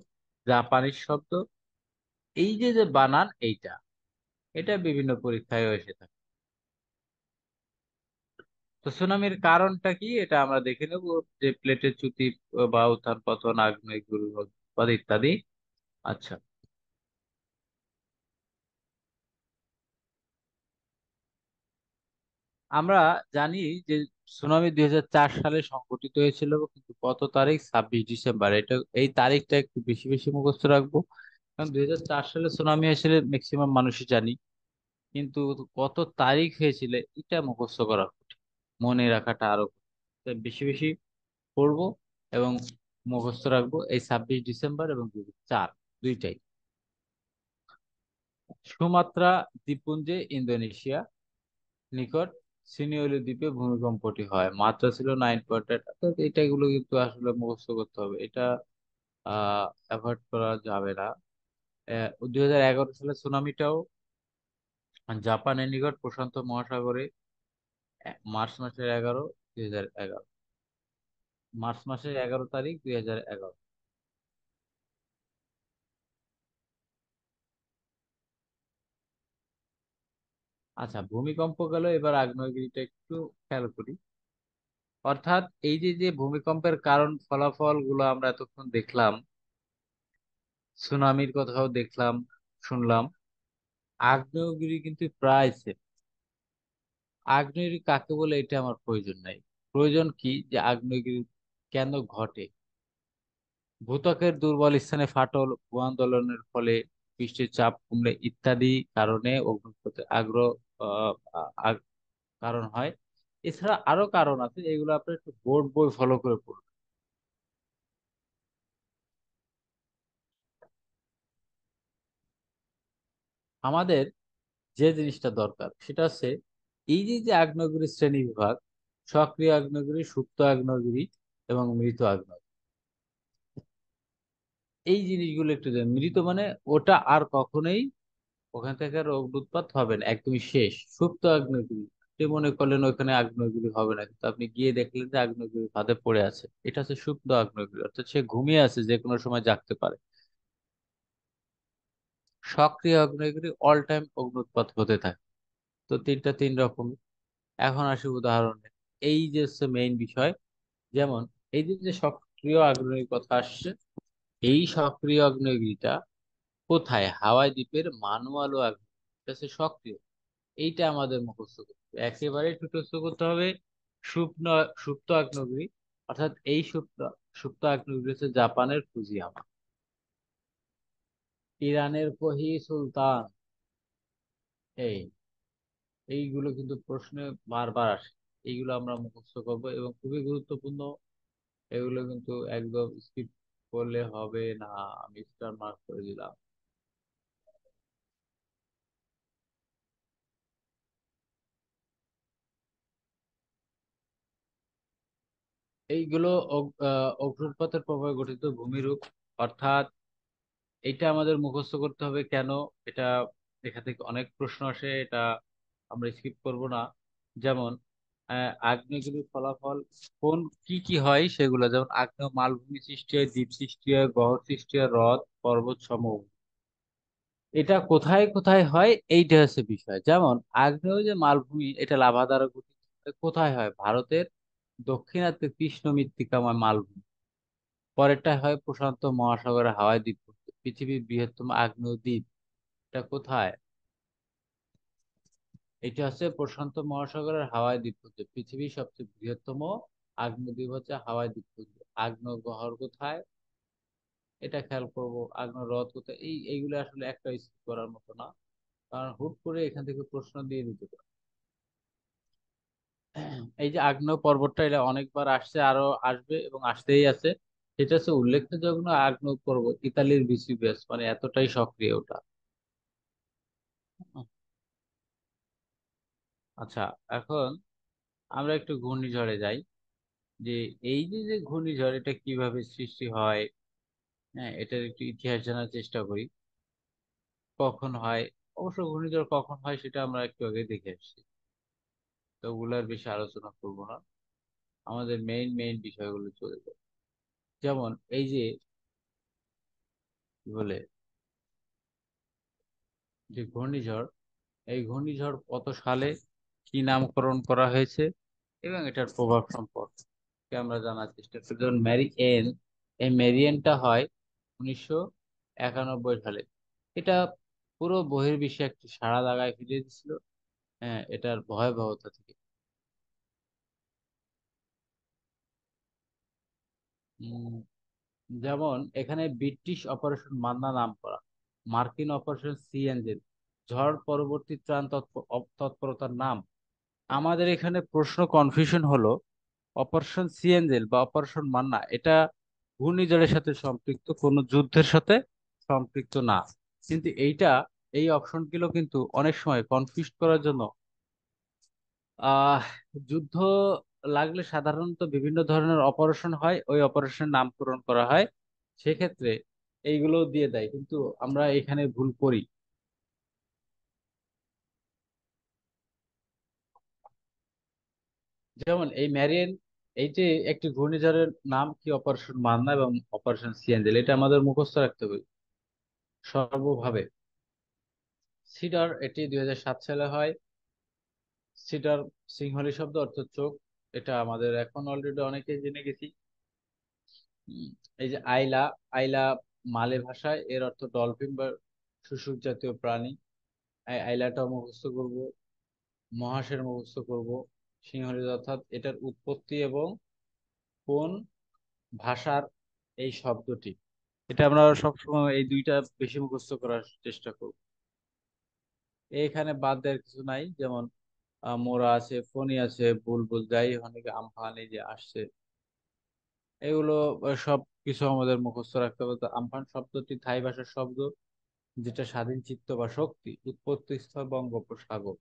A: জাপানিজ শব্দ। এই যে যে বানান এইটা, এটা বিভিন্ন পরীক্ষায় এসে থাকে। তো সুনামির কারণটা কি এটা আমরা দেখে নেব, যে প্লেটের চ্যুতি বা উত্থান পতন, আগ্নেয় গিরিপথ ইত্যাদি। আচ্ছা, আমরা জানি যে সুনামি 2004 সালে সংঘটিত হয়েছিল, কিন্তু কত তারিখ? 26 ডিসেম্বর। এটা এই তারিখটা একটু বেশি বেশি মুখস্থ রাখবো, কারণ 2004 সালে সুনামি হয়েছিল ম্যাক্সিমাম মানুষই জানি, কিন্তু কত তারিখ হয়েছিল এটা মুখস্থ করা কঠিন। মনে রাখাটা আরো বেশি বেশি পড়বো এবং মুখস্থ রাখবো এই 26 ডিসেম্বর এবং 2004 দুইটাই। সুমাত্রা দ্বীপপুঞ্জে ইন্দোনেশিয়া নিকট সিনিউল দ্বীপে ভূমিকম্পটি হয়, মাত্রা ছিল 9.8। অর্থাৎ এটা এগুলো কিন্তু আসলে মুখস্থ করতে হবে, এটা অ্যাভয়েড করা যাবে না। 2011 সালে সুনামিটাও জাপানের নিকট প্রশান্ত মহাসাগরে মার্চ মাসের 11, 2011, মার্চ মাসের 11 তারিখ 2011। আচ্ছা, ভূমিকম্প গেল, এবার আগ্নেয়গিরিটা একটু খেয়াল করি। অর্থাৎ এই যে যে ভূমিকম্পের কারণ ফলাফল গুলো আমরা এতক্ষণ দেখলাম, সুনামির কথাও দেখলাম, শুনলাম, আগ্নেয়গিরি কিন্তু প্রায় same। আগ্নেয়গিরি কাকে বলে এটা আমার প্রয়োজন নাই। প্রয়োজন কি যে আগ্নেয়গিরি কেন ঘটে। ভূত্বকের দুর্বল স্থানে ফাটল, ভূ-আন্দোলনের ফলে পৃষ্ঠের চাপ কমলে ইত্যাদি কারণে অগ্নুৎপাতের আগ্রহ আহ, আ- কারণ হয়। এছাড়া আরো কারণ আছে, এগুলো আপনি একটু বোর্ড বই ফলো করে পড়ুন। আমাদের যে জিনিসটা দরকার সেটা হচ্ছে এই যে যে আগ্নেয়গিরির শ্রেণী বিভাগ, সক্রিয় আগ্নেয়গিরি, সুপ্ত আগ্নেয়গিরি এবং মৃত আগ্নেয়গিরি, এই জিনিসগুলো একটু জানেন। মৃত মানে ওটা আর কখনোই ওখান থেকে আর অগ্নুৎপাত হবে না, একদমই শেষ। সুপ্ত আগ্নেয়গিরি, আপনি মনে করলেন ওখানে আগ্নেয়গিরি হবে না, কিন্তু আপনি গিয়ে দেখলেন যে আগ্নেয়গিরি ফাঁদে পড়ে আছে, এটা হচ্ছে সুপ্ত আগ্নেয়গিরি, অর্থাৎ সে ঘুমিয়ে আছে, যে কোনো সময় জাগতে পারে। সক্রিয় আগ্নেয়গিরি অল টাইম অগ্নুৎপাত হতে থাকে। তো তিনটা তিন রকম। এখন আসি উদাহরণে। এই যে হচ্ছে মেইন বিষয়, যেমন এই যে যে সক্রিয় আগ্নেয়গিরির কথা আসছে, এই সক্রিয় আগ্নেয়গিরিটা কোথায়? হাওয়াই দ্বীপের মানুয়ালো আগ্নেয়গিরি, এটা হচ্ছে সক্রিয়। এইটা আমাদের মুখস্থ করতে হবে, একেবারে মুখস্থ করতে হবে। সুপ্ত সুপ্ত আগ্নেয়গিরি, অর্থাৎ এই সুপ্ত আগ্নেয়গিরি হচ্ছে জাপানের ফুজিয়ামা, ইরানের কোহি সুলতান। এই এইগুলো কিন্তু প্রশ্নে বারবার আসে, এইগুলো আমরা মুখস্থ করবো এবং খুবই গুরুত্বপূর্ণ। এগুলো কিন্তু একদম স্কিপ করলে হবে না। আমি স্টার মার্ক করে দিলাম। এইগুলো অগ্নুৎপাতের প্রভাবে গঠিত ভূমিরূপ, অর্থাৎ এটা আমাদের মুখস্থ করতে হবে কেন। এটা এখান থেকে অনেক প্রশ্ন আসে, এটা আমরা স্কিপ করব না। যেমন আগ্নেয়গিরির ফলাফল কোন কি কি হয় সেগুলো, যেমন আগ্নেয় মালভূমি সৃষ্টি হয়, দ্বীপ সৃষ্টি হয়, গহ্বর সৃষ্টি হয়, হ্রদ পর্বত সমূহ। এটা কোথায় কোথায় হয় এইটা হচ্ছে বিষয়। যেমন আগ্নেয় যে মালভূমি, এটা লাভা দ্বারা গঠিত। কোথায় হয়? ভারতের দক্ষিণাতে কৃষ্ণ মৃত্তিকাময় মালভূমি। পরেরটা হয় প্রশান্ত মহাসাগরের হাওয়াই দ্বীপপুঞ্জ, পৃথিবীর বৃহত্তম আগ্নেয় দ্বীপ। এটা কোথায়? এটা হচ্ছে প্রশান্ত মহাসাগরের হাওয়াই দ্বীপপুঞ্জ, পৃথিবীর সবচেয়ে বৃহত্তম আগ্নেয় দ্বীপ হচ্ছে হাওয়াই দ্বীপপুঞ্জ। আগ্নেয় গহ্বর কোথায়? এটা খেয়াল করব। আগ্নেয় হ্রদ কোথায়? এইগুলো আসলে একটা স্কিপ করার মতো না, কারণ হুট করে এখান থেকে প্রশ্ন দিয়ে দিতে পারে। এই যে আগ্নেয় পর্বতটা, এটা অনেকবার আসছে, আরো আসবে এবং আসতেই আছে। এটা হচ্ছে উল্লেখযোগ্য আগ্নেয় পর্বত ইতালির ভিসুভিয়াস, মানে এতটাই সক্রিয় ওটা। আচ্ছা, এখন আমরা একটু ঘূর্ণিঝড়ে যাই। যে এই যে যে ঘূর্ণিঝড়, এটা কিভাবে সৃষ্টি হয়, হ্যাঁ এটার একটু ইতিহাস জানার চেষ্টা করি। কখন হয়? অবশ্য ঘূর্ণিঝড় কখন হয় সেটা আমরা একটু আগে দেখে আসছি, তো ওগুলার বেশি আলোচনা করব না। আমাদের মেইন মেইন বিষয়গুলো চলে যায়। যেমন এই যে কি বলে, যে ঘূর্ণিঝড়, এই ঘূর্ণিঝড় কত সালে কি নামকরণ করা হয়েছে এবং এটার প্রভাব সম্পর্কে আমরা জানার চেষ্টা করি। যেমন ম্যারিয়েন, এই ম্যারিয়েনটা হয় 1991 সালে। এটা পুরো বহির্বিশ্বে একটি সাড়া জাগায় ফিরে দিছিল, হ্যাঁ এটার ভয়াবহতা থেকে। উম, যেমন এখানে ব্রিটিশ অপারেশন মান্না নাম করা, মার্কিন অপারেশন সি এঞ্জেল, ঝড় পরবর্তী ত্রাণ তৎপরতার নাম, আমাদের এখানে প্রশ্ন কনফিউশন হলো অপারেশন সিএনজেল বা অপারেশন মান্না এটা ঘূর্ণিঝড়ের সাথে সম্পৃক্ত, কোনো যুদ্ধের সাথে সম্পৃক্ত না। কিন্তু এই অপশনগুলো কিন্তু অনেক সময় কনফিউজ করার জন্য আহ যুদ্ধ লাগলে সাধারণত বিভিন্ন ধরনের অপারেশন হয়, ওই অপারেশন নামকরণ করা হয়, সেক্ষেত্রে এইগুলো দিয়ে দেয়, কিন্তু আমরা এখানে ভুল করি। যেমন এই ম্যারিয়ান, এই যে একটি ঘূর্ণিঝড়ের নাম কি, অপারেশন মান্না এবং অপারেশন সিএনজেল, এটা আমাদের মুখস্থ রাখতে হবে সর্বভাবে। সিডার এটি 2007 সালে হয়। সিডার সিংহলী শব্দ অর্থ চোখ, এটা আমাদের এখন অলরেডি অনেকেই জেনে গেছি। উম, এই যে আইলা, আইলা মালে ভাষায় এর অর্থ ডলফিন বা শুশুক জাতীয় প্রাণী। আইলাটাও মুখস্থ করব, মহাশের মুখস্থ করব। সিংহলী অর্থাৎ এটার উৎপত্তি এবং কোন ভাষার এই শব্দটি, এটা আমরা সবসময় এই দুইটা বেশি মুখস্থ করার চেষ্টা করব। এখানে বাদ দেওয়ার কিছু নাই, যেমন মোরা আছে, ফণি আছে, বুলবুল, যাই অনেক আমফান এই যে আসছে, এগুলো সব কিছু আমাদের মুখস্থ রাখতে হবে। তো আমফান শব্দটি থাই ভাষার শব্দ, যেটা স্বাধীন চিত্ত বা শক্তি, উৎপত্তি স্থল বঙ্গোপসাগর।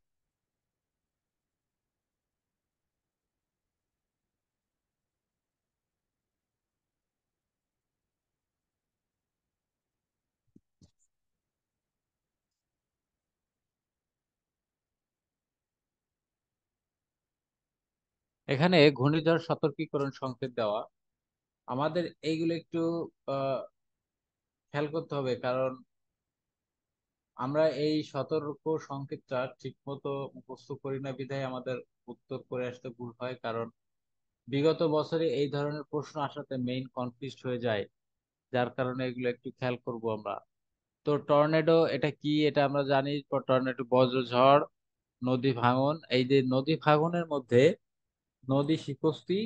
A: এখানে ঘূর্ণিঝড় সতর্কীকরণ সংকেত দেওয়া, আমাদের এইগুলো একটু আহ খেয়াল করতে হবে, কারণ আমরা এই সতর্ক সংকেতটা ঠিক মতো মুখস্থ করি না বিধায় আমাদের উত্তর করে আসতে ভুল হয়। কারণ বিগত বছরে এই ধরনের প্রশ্ন আসাতে মেইন কনফিউজড হয়ে যায়, যার কারণে এগুলো একটু খেয়াল করব আমরা। তো টর্নেডো এটা কি, এটা আমরা জানি। টর্নেডো বজ্রঝড়, নদী ভাঙন, এই যে নদী ভাঙনের মধ্যে নদী শিকস্তি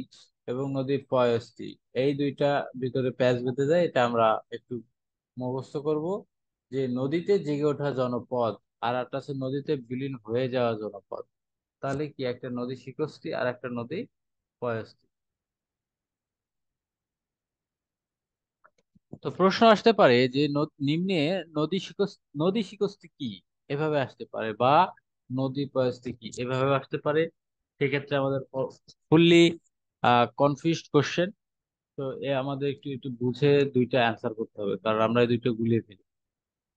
A: এবং নদী পয়স্তি, এই দুইটা ভিতরে প্যাচ বেঁধে যায়, এটা আমরা একটু মুখস্থ করব। যে নদীতে জেগে ওঠা জনপদ, আর একটা আছে নদীতে বিলীন হয়ে যাওয়া জনপদ। তাহলে কি, একটা নদী শিকস্তি আর একটা নদী পয়স্তি। তো প্রশ্ন আসতে পারে যে নিম্নে নদী শিকস্তি কি, এভাবে আসতে পারে, বা নদী পয়স্তি কি, এভাবে আসতে পারে। সেক্ষেত্রে আমাদের ফুললি কনফিউজড কোশ্চেন। তো আমাদের একটু একটু বুঝে দুইটা অ্যান্সার করতে হবে, কারণ আমরা এই দুইটা গুলিয়ে ফেলি।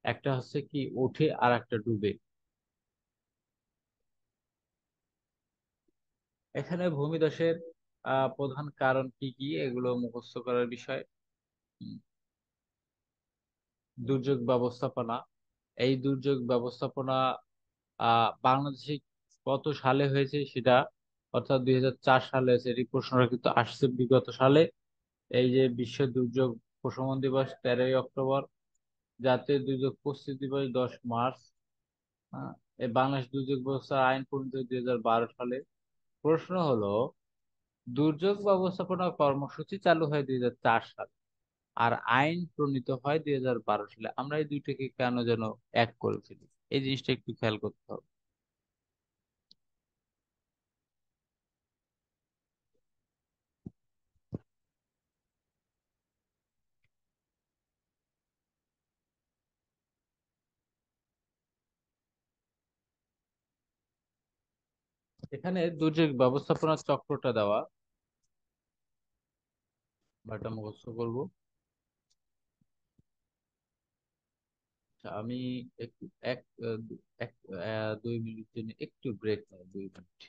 A: একটা হচ্ছে কি ওঠে আর একটা ডুবে। এখানে ভূমিধসের প্রধান কারণ কি কি, এগুলো মুখস্থ করার বিষয়। উম, দুর্যোগ ব্যবস্থাপনা, এই দুর্যোগ ব্যবস্থাপনা বাংলাদেশে কত সালে হয়েছে সেটা, অর্থাৎ 2004 সালে হয়েছে। এই প্রশ্নটা কিন্তু আসছে বিগত সালে। এই যে বিশ্ব দুর্যোগ প্রশমন দিবস 13ই অক্টোবর, জাতীয় দুর্যোগ প্রস্তুতি দিবস 10 মার্চ। হ্যাঁ, এই বাংলাদেশ দুর্যোগ ব্যবস্থা আইন প্রণীত 2012 সালে। প্রশ্ন হলো, দুর্যোগ ব্যবস্থাপনা কর্মসূচি চালু হয় 2004 সালে, আর আইন প্রণীত হয় 2012 সালে। আমরা এই দুইটাকে কেন যেন এক করে ফেলি, এই জিনিসটা একটু খেয়াল করতে হবে। এখানে দুর্যোগ ব্যবস্থাপনা চক্রটা দেওয়া, বা এটা মুখস্থ করবো। আচ্ছা, আমি একটু এক আহ, দু- এক 2 মিনিট জন্য একটু ব্রেক নেই, 2 মিনিট।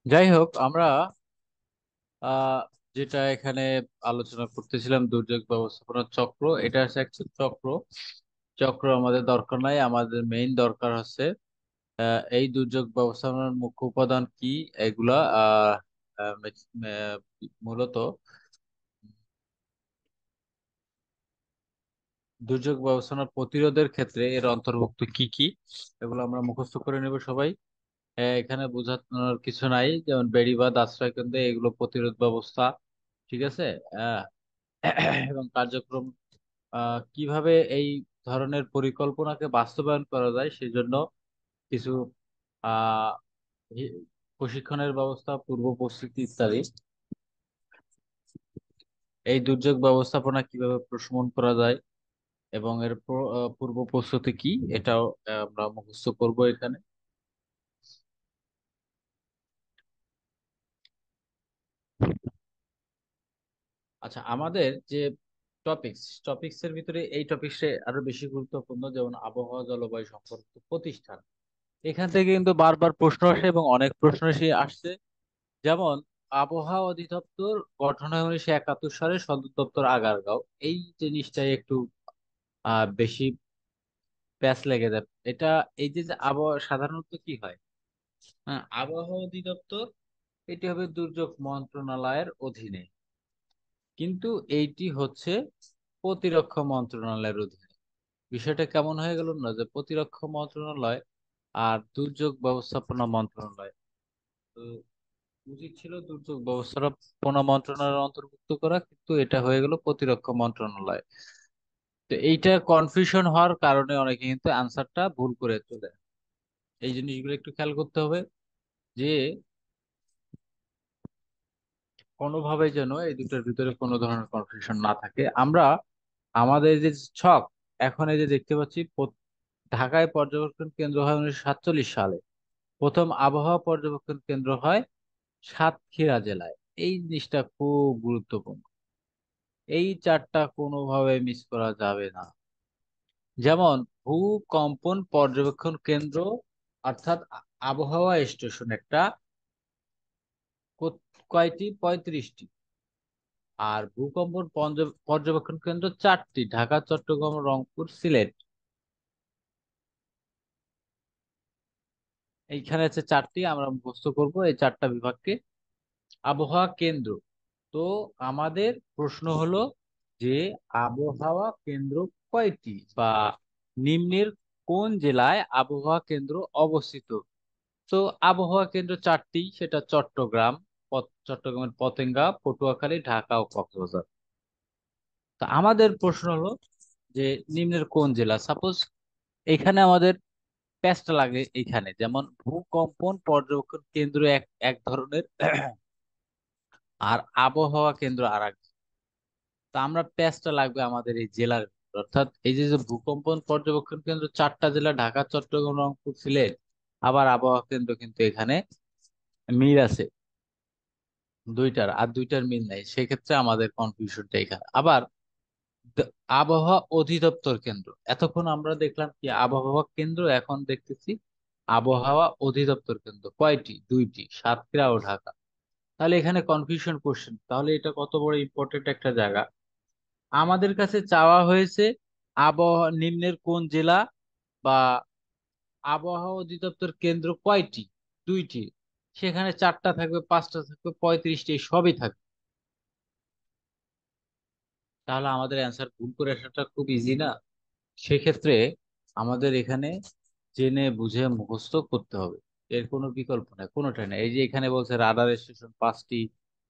A: যাই হোক, আমরা আহ যেটা এখানে আলোচনা করতেছিলাম, দুর্যোগ ব্যবস্থাপনা চক্র, এটা হচ্ছে একটা চক্র। চক্র আমাদের দরকার নাই, আমাদের মেইন দরকার হচ্ছে এই দুর্যোগ ব্যবস্থাপনার মুখ্য উপাদান কি, এগুলা মূলত দুর্যোগ ব্যবস্থাপনা প্রতিরোধের ক্ষেত্রে এর অন্তর্ভুক্ত কি কি, এগুলো আমরা মুখস্থ করে নেব সবাই। এখানে বোঝানোর কিছু নাই, যেমন বেড়িবাঁধ, আশ্রয় কেন্দ্র, এগুলো প্রতিরোধ ব্যবস্থা। ঠিক আছে। আহ, এবং কার্যক্রম কিভাবে এই ধরনের পরিকল্পনাকে বাস্তবায়ন করা যায় সেজন্য কিছু আহ হি- প্রশিক্ষণের ব্যবস্থা, পূর্ব প্রস্তুতি ইত্যাদি। এই দুর্যোগ ব্যবস্থাপনা কিভাবে প্রশমন করা যায় এবং এর পূর্ব প্রস্তুতি কি, এটাও আমরা মুখস্থ করব এখানে। আচ্ছা, আমাদের যে টপিক্স এর ভিতরে এই টপিক্সে আরো বেশি গুরুত্বপূর্ণ, যেমন আবহাওয়া জলবায়ু সম্পর্কিত প্রতিষ্ঠান। এখান থেকে কিন্তু বারবার প্রশ্ন আসে এবং অনেক প্রশ্ন এসে আসছে। যেমন আবহাওয়া অধিদপ্তর গঠন হয় 1971 সালে, সদর দপ্তর আগারগাঁও। এই জিনিসটাই একটু বেশি প্যাচ লেগে যায়। এটা এই যে যে আবহাওয়া সাধারণত কি হয়, হ্যাঁ, আবহাওয়া অধিদপ্তর এটি হবে দুর্যোগ মন্ত্রণালয়ের অধীনে, কিন্তু এইটি হচ্ছে প্রতিরক্ষা মন্ত্রণালয়ের অধীনে। বিষয়টা কেমন হয়ে গেল না, যে প্রতিরক্ষা মন্ত্রণালয় আর দুর্যোগ ব্যবস্থাপনা মন্ত্রণালয়, তো উচিত ছিল দুর্যোগ ব্যবস্থাপনা মন্ত্রণালয়ের অন্তর্ভুক্ত করা, কিন্তু এটা হয়ে গেল প্রতিরক্ষা মন্ত্রণালয়। তো এইটা কনফিউশন হওয়ার কারণে অনেকে কিন্তু আনসারটা ভুল করে চলে। এই জিনিসগুলো একটু খেয়াল করতে হবে, যে কোনোভাবে যেন এই দুটোর ভিতরে কোনো ধরনের কনফিউশন না থাকে। আমরা আমাদের যে ছক, এখন এই যে দেখতে পাচ্ছি, ঢাকায় পর্যবেক্ষণ কেন্দ্র হয় 1947 সালে। প্রথম আবহাওয়া পর্যবেক্ষণ কেন্দ্র হয় সাতক্ষীরা জেলায়। এই জিনিসটা খুব গুরুত্বপূর্ণ, এই চারটা কোনোভাবে মিস করা যাবে না। যেমন ভূকম্পন পর্যবেক্ষণ কেন্দ্র, অর্থাৎ আবহাওয়া স্টেশন একটা, কয়টি? 35টি। আর ভূকম্পন পর্যবেক্ষণ কেন্দ্র 4টি, ঢাকা, চট্টগ্রাম, রংপুর, সিলেট। এইখানে আছে 4টি, আমরা মুখস্থ করব এই 4টা বিভাগকে। আবহাওয়া কেন্দ্র, তো আমাদের প্রশ্ন হলো যে আবহাওয়া কেন্দ্র কয়টি, বা নিম্নের কোন জেলায় আবহাওয়া কেন্দ্র অবস্থিত? তো আবহাওয়া কেন্দ্র 4টি, সেটা চট্টগ্রাম, চট্টগ্রামের পতেঙ্গা, পটুয়াখালী, ঢাকা ও কক্সবাজার। তো আমাদের প্রশ্ন হলো যে নিম্নের কোন জেলা, সাপোজ এখানে আমাদের প্যাচটা লাগে এইখানে, যেমন ভূকম্পন পর্যবেক্ষণ কেন্দ্র এক এক ধরনের, আর আবহাওয়া কেন্দ্র আর এক। তা আমরা প্যাচটা লাগবে আমাদের এই জেলার ভিতর। অর্থাৎ এই যে যে ভূকম্পন পর্যবেক্ষণ কেন্দ্র 4টা জেলা, ঢাকা, চট্টগ্রাম, রংপুর, সিলেট, আবার আবহাওয়া কেন্দ্র কিন্তু এখানে মিল আছে দুইটার, আর দুইটার মিল নাই, সেক্ষেত্রে আমাদের কনফিউশনটা এখানে। আবার দ- আবহাওয়া অধিদপ্তর কেন্দ্র, এতক্ষণ আমরা দেখলাম কি আবহাওয়া কেন্দ্র, এখন দেখতেছি আবহাওয়া অধিদপ্তর কেন্দ্র কয়টি? 2টি, সাতক্ষীরা ও ঢাকা। তাহলে এখানে কনফিউশন কোশ্চেন, তাহলে এটা কত বড় ইম্পর্টেন্ট একটা জায়গা। আমাদের কাছে চাওয়া হয়েছে আবহাওয়া নিম্নের কোন জেলা, বা আবহাওয়া অধিদপ্তর কেন্দ্র কয়টি? 2টি। সেখানে 4টা থাকবে, 5টা থাকবে, 35টি, সবই থাকবে। তাহলে আমাদের অ্যান্সার ভুল করে আসাটা খুব ইজি না? সেক্ষেত্রে আমাদের এখানে জেনে বুঝে মুখস্থ করতে হবে, এর কোনো বিকল্প নাই, কোনোটাই নাই। এই যে এখানে বলছে রাডার স্টেশন 5টি,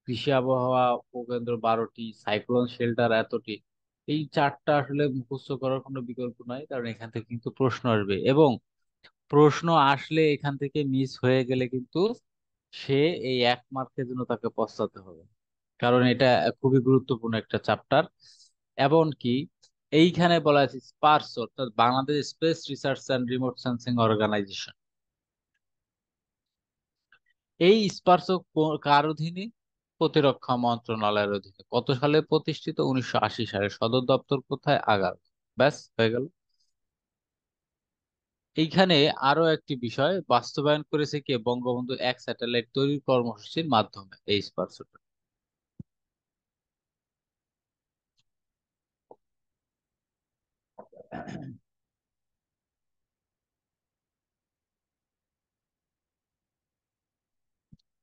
A: কৃষি আবহাওয়া উপকেন্দ্র 12টি, সাইক্লোন শেল্টার এতটি। এই 4টা আসলে মুখস্থ করার কোনো বিকল্প নাই, কারণ এখান থেকে কিন্তু প্রশ্ন আসবে, এবং প্রশ্ন আসলে এখান থেকে মিস হয়ে গেলে কিন্তু সে এই 1 মার্কের জন্য তাকে পস্তাতে হবে, কারণ এটা খুবই গুরুত্বপূর্ণ একটা চ্যাপ্টার। এমনকি এইখানে বলা আছে স্পার্স, অর্থাৎ Bangladesh space research and remote sensing organization. এই স্পার্স কার অধীনে? প্রতিরক্ষা মন্ত্রণালয়ের অধীনে। কত সালে প্রতিষ্ঠিত? 1980 সালে। সদর দপ্তর কোথায়? আগার। ব্যাস হয়ে গেল। এইখানে আরো একটি বিষয় বাস্তবায়ন করেছে কে, বঙ্গবন্ধু 1 স্যাটেলাইট তৈরির কর্মসূচির মাধ্যমে এই স্পারসোটা।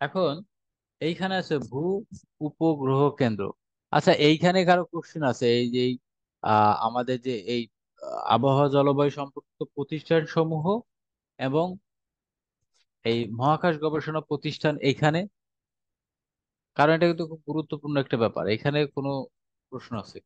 A: এখন এইখানে আছে ভূ উপগ্রহ কেন্দ্র। আচ্ছা, এইখানে কারো কোশ্চেন আছে, এই যে আমাদের যে এই আবহাওয়া জলবায়ু সম্পর্কিত প্রতিষ্ঠান সমূহ এবং এই মহাকাশ গবেষণা প্রতিষ্ঠান এইখানে, কারণ এটা কিন্তু খুব গুরুত্বপূর্ণ একটা ব্যাপার, এখানে কোনো প্রশ্ন আছে?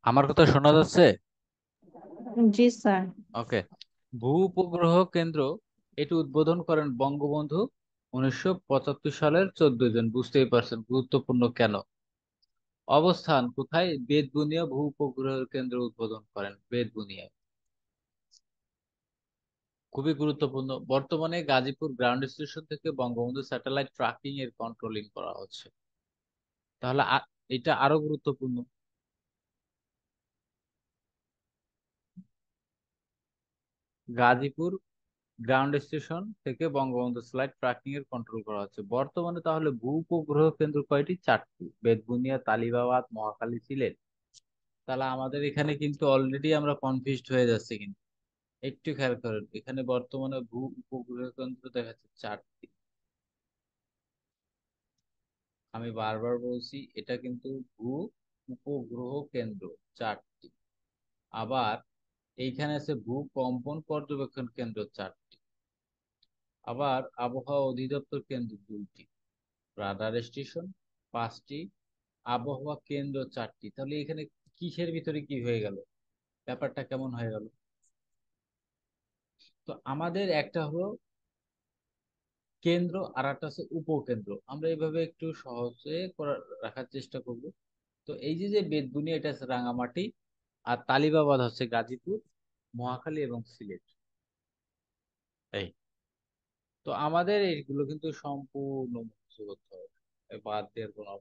A: আমার কথা শোনা যাচ্ছে?
B: জি স্যার।
A: ওকে। ভূ উপগ্রহ কেন্দ্র এটি উদ্বোধন করেন বঙ্গবন্ধু 1975 সালের 14 জন। বুঝতেই পারছেন গুরুত্বপূর্ণ কেন। অবস্থান কোথায়? বেতবুনিয়া ভূ উপগ্রহ কেন্দ্র উদ্বোধন করেন বেতবুনিয়ায়। খুবই গুরুত্বপূর্ণ। বর্তমানে গাজীপুর গ্রাউন্ড স্টেশন থেকে বঙ্গবন্ধু স্যাটেলাইট ট্র্যাকিং এর কন্ট্রোলিং করা হচ্ছে। তাহলে এটা আরো গুরুত্বপূর্ণ। গাজীপুর গ্রাউন্ড স্টেশন থেকে বঙ্গবন্ধু স্যাটেলাইট ট্র্যাকিং এর কন্ট্রোল করা হচ্ছে বর্তমানে। তাহলে ভূ উপগ্রহ কেন্দ্র কয়টি? 4টি, বেতবুনিয়া, তালিবাবাদ, মহাখালী, সিলেট। তাহলে আমাদের এখানে কিন্তু অলরেডি আমরা কনফিউজড হয়ে যাচ্ছি কিন্তু। একটু খেয়াল করেন, এখানে বর্তমানে ভূ উপগ্রহ কেন্দ্র দেখা যাচ্ছে 4টি। আমি বারবার বলছি এটা কিন্তু ভূ উপগ্রহ কেন্দ্র 4টি। আবার এইখানে আছে ভূ কম্পন পর্যবেক্ষণ কেন্দ্র 4টি। আবার আবহাওয়া অধিদপ্তর কেন্দ্র 2টি, রাডার স্টেশন 5টি, আবহাওয়া কেন্দ্র 4টি। তাহলে এখানে কিসের ভিতরে কি হয়ে গেল? ব্যাপারটা কেমন হয়ে গেল? তো আমাদের একটা হলো কেন্দ্র আর একটা আছে উপকেন্দ্র, আমরা এইভাবে একটু সহজে রাখার চেষ্টা করব। তো এই যে যে বেতবুনি, এটা আছে রাঙামাটি, আর তালিবাবাদ হচ্ছে গাজীপুর, মহাখালী এবং সিলেট। এই, তো আমাদের এইগুলো কিন্তু সম্পূর্ণ মুখস্থ করতে হবে, এ বাদ দেওয়ার কোনো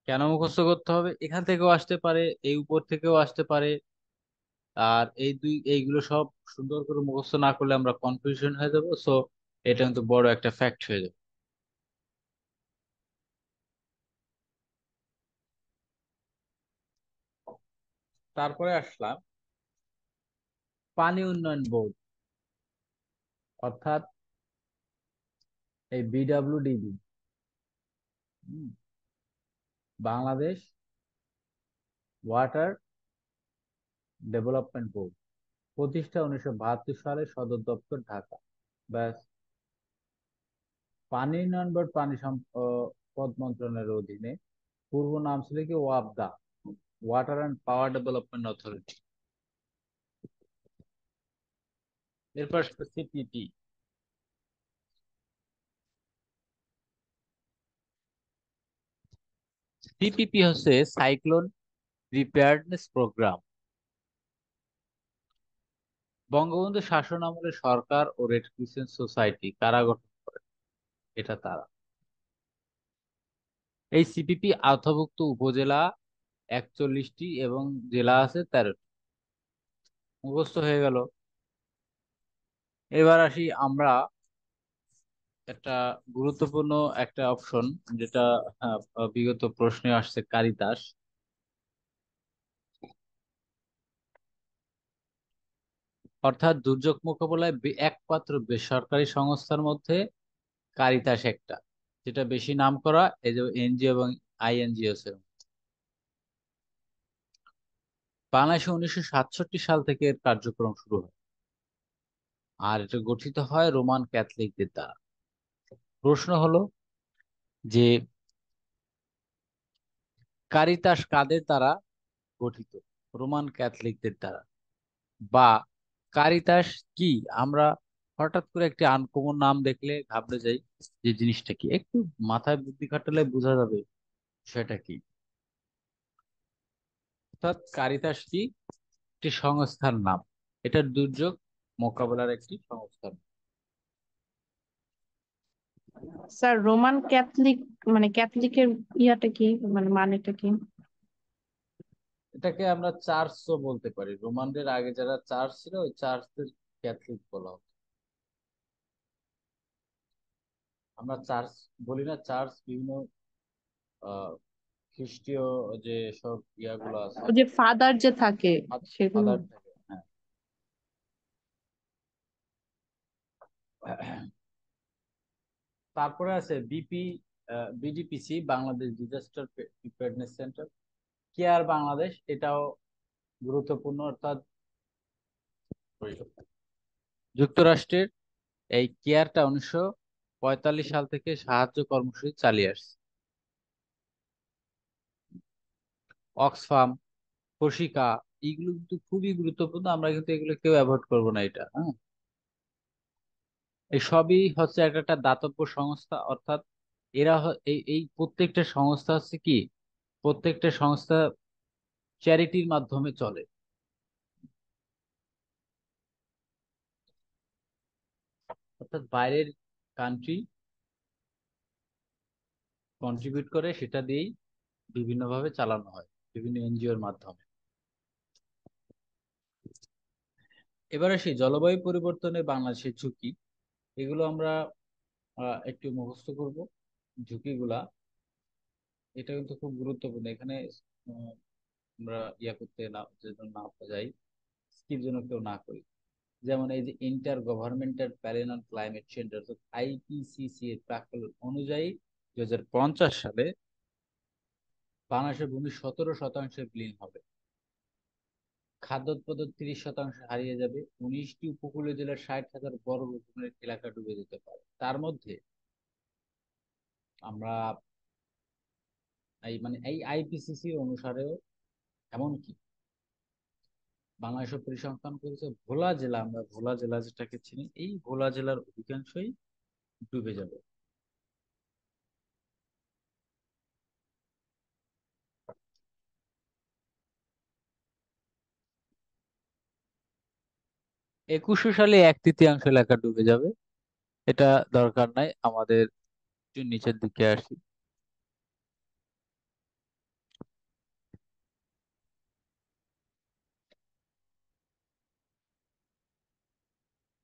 A: কেন মুখস্থ করতে হবে? এখান থেকেও আসতে পারে, এই উপর থেকেও আসতে পারে। আর এইগুলো সব সুন্দর করে মুখস্থ না করলে আমরা কনফিউশন হয়ে যাবো। সো এটা কিন্তু বড় একটা ফ্যাক্ট হয়ে যাবে। তারপরে আসলাম পানি উন্নয়ন বোর্ড, অর্থাৎ এই BWDB, Bangladesh water development board. প্রতিষ্ঠা 1972 সালে, সদর দপ্তর ঢাকা। ব্যাস। পানি উন্নয়ন বোর্ড পানি সম্পদ মন্ত্রণালয়ের অধীনে। পূর্ব নাম ছিল কি? ওয়াপদা, water and power development authority. এরপর সিপিপি। সিপিপি হচ্ছে সাইক্লোন প্রিপেয়ার্ডনেস প্রোগ্রাম। বঙ্গবন্ধু শাসন আমলে সরকার ও রেড ক্রিসেন্ট সোসাইটি কারা গঠন করে? এটা তারা। এই সিপিপি আওতাভুক্ত উপজেলা 41টি এবং জেলা আছে 13টি। মুখস্থ হয়ে গেল। এবার আসি আমরা একটা গুরুত্বপূর্ণ একটা অপশন, যেটা বিগত প্রশ্নে আসছে, কারিতাস। অর্থাৎ দুর্যোগ মোকাবেলায় একমাত্র বেসরকারি সংস্থার মধ্যে কারিতাস একটা, যেটা বেশি নাম করা, এই যে এনজিও এবং আইএনজিও। বাংলাদেশে 1967 সাল থেকে এর কার্যক্রম শুরু হয়, আর এটা গঠিত হয় রোমান ক্যাথলিকদের দ্বারা। প্রশ্ন হলো যে কারিতাস কাদের দ্বারা গঠিত? রোমান ক্যাথলিকদের দ্বারা। বা কারিতাস কি? আমরা হঠাৎ করে একটি আনকমন নাম দেখলে ঘাবড়ে যাই, যে জিনিসটা কি, একটু মাথায় বুদ্ধি খাটালে বোঝা যাবে সেটা কি। অর্থাৎ কারিতাস কি? একটি সংস্থার নাম, এটা দুর্যোগ মোকাবেলার একটি সংস্থার নাম।
B: স্যার রোমান ক্যাথলিক, মানে ক্যাথলিকের ইয়াটা কি, মানে মানেটা কি?
A: এটাকে আমরা চার্চও বলতে পারি, রোমানদের আগে যারা চার্চ ছিল ওই চার্চদের ক্যাথলিক বলা হতো। আমরা চার্চ বলি না, চার্চ বিভিন্ন আহ খ্রিস্টীয় যে সব ইয়াগুলো আছে,
B: ওই যে ফাদার যে থাকে সেগুলো।
A: ফাদার থাকে, হ্যাঁ। তারপরে আছে BDPC, Bangladesh disaster preparedness centre. Care Bangladesh, এটাও গুরুত্বপূর্ণ, অর্থাৎ যুক্তরাষ্ট্রের এই কেয়ারটা 1945 সাল থেকে সাহায্য কর্মসূচি চালিয়ে আসছে। অক্সফাম, কোশিকা, এইগুলো কিন্তু খুবই গুরুত্বপূর্ণ, আমরা কিন্তু এগুলো কেউ অ্যাভয়েড করবো না, এটা হ্যাঁ। এই সবই হচ্ছে একটা একটা দাতব্য সংস্থা, অর্থাৎ এরা এই এই প্রত্যেকটা সংস্থা হচ্ছে কি, প্রত্যেকটা সংস্থা চ্যারিটির মাধ্যমে চলে। অর্থাৎ বাইরের কান্ট্রি কন্ট্রিবিউট করে, সেটা দিয়েই বিভিন্নভাবে চালানো হয়, বিভিন্ন এনজিওর মাধ্যমে। এবার আসি জলবায়ু পরিবর্তনে বাংলাদেশের ঝুঁকি। এগুলো আমরা একটু মুখস্থ করব, ঝুঁকিগুলা। এটা কিন্তু খুব গুরুত্বপূর্ণ, এখানে আহ, আমরা ইয়া করতে না, যেন না যাই, স্কিপ যেন কেউ না করি। যেমন এই যে inter governmental panel on climate change, অর্থাৎ আইপিসিসি এর প্রাক্কলন অনুযায়ী 2050 সালে বাংলাদেশের ভূমি 17% বিলীন হবে, খাদ্য উৎপাদন 30% হারিয়ে যাবে, 19টি উপকূলীয় জেলার 60,000 বর্গ কিলোমিটার এলাকা ডুবে যেতে পারে। তার মধ্যে আমরা এই আইপিসিসি অনুসারেও, এমনকি বাংলাদেশের পরিসংখ্যান করেছে ভোলা জেলা, আমরা ভোলা জেলা যেটাকে চিনি, এই ভোলা জেলার অধিকাংশই ডুবে যাবে। একুশে সালে 1/3 এলাকা ডুবে যাবে, এটা দরকার নাই আমাদের। একটু নিচের দিকে আসি।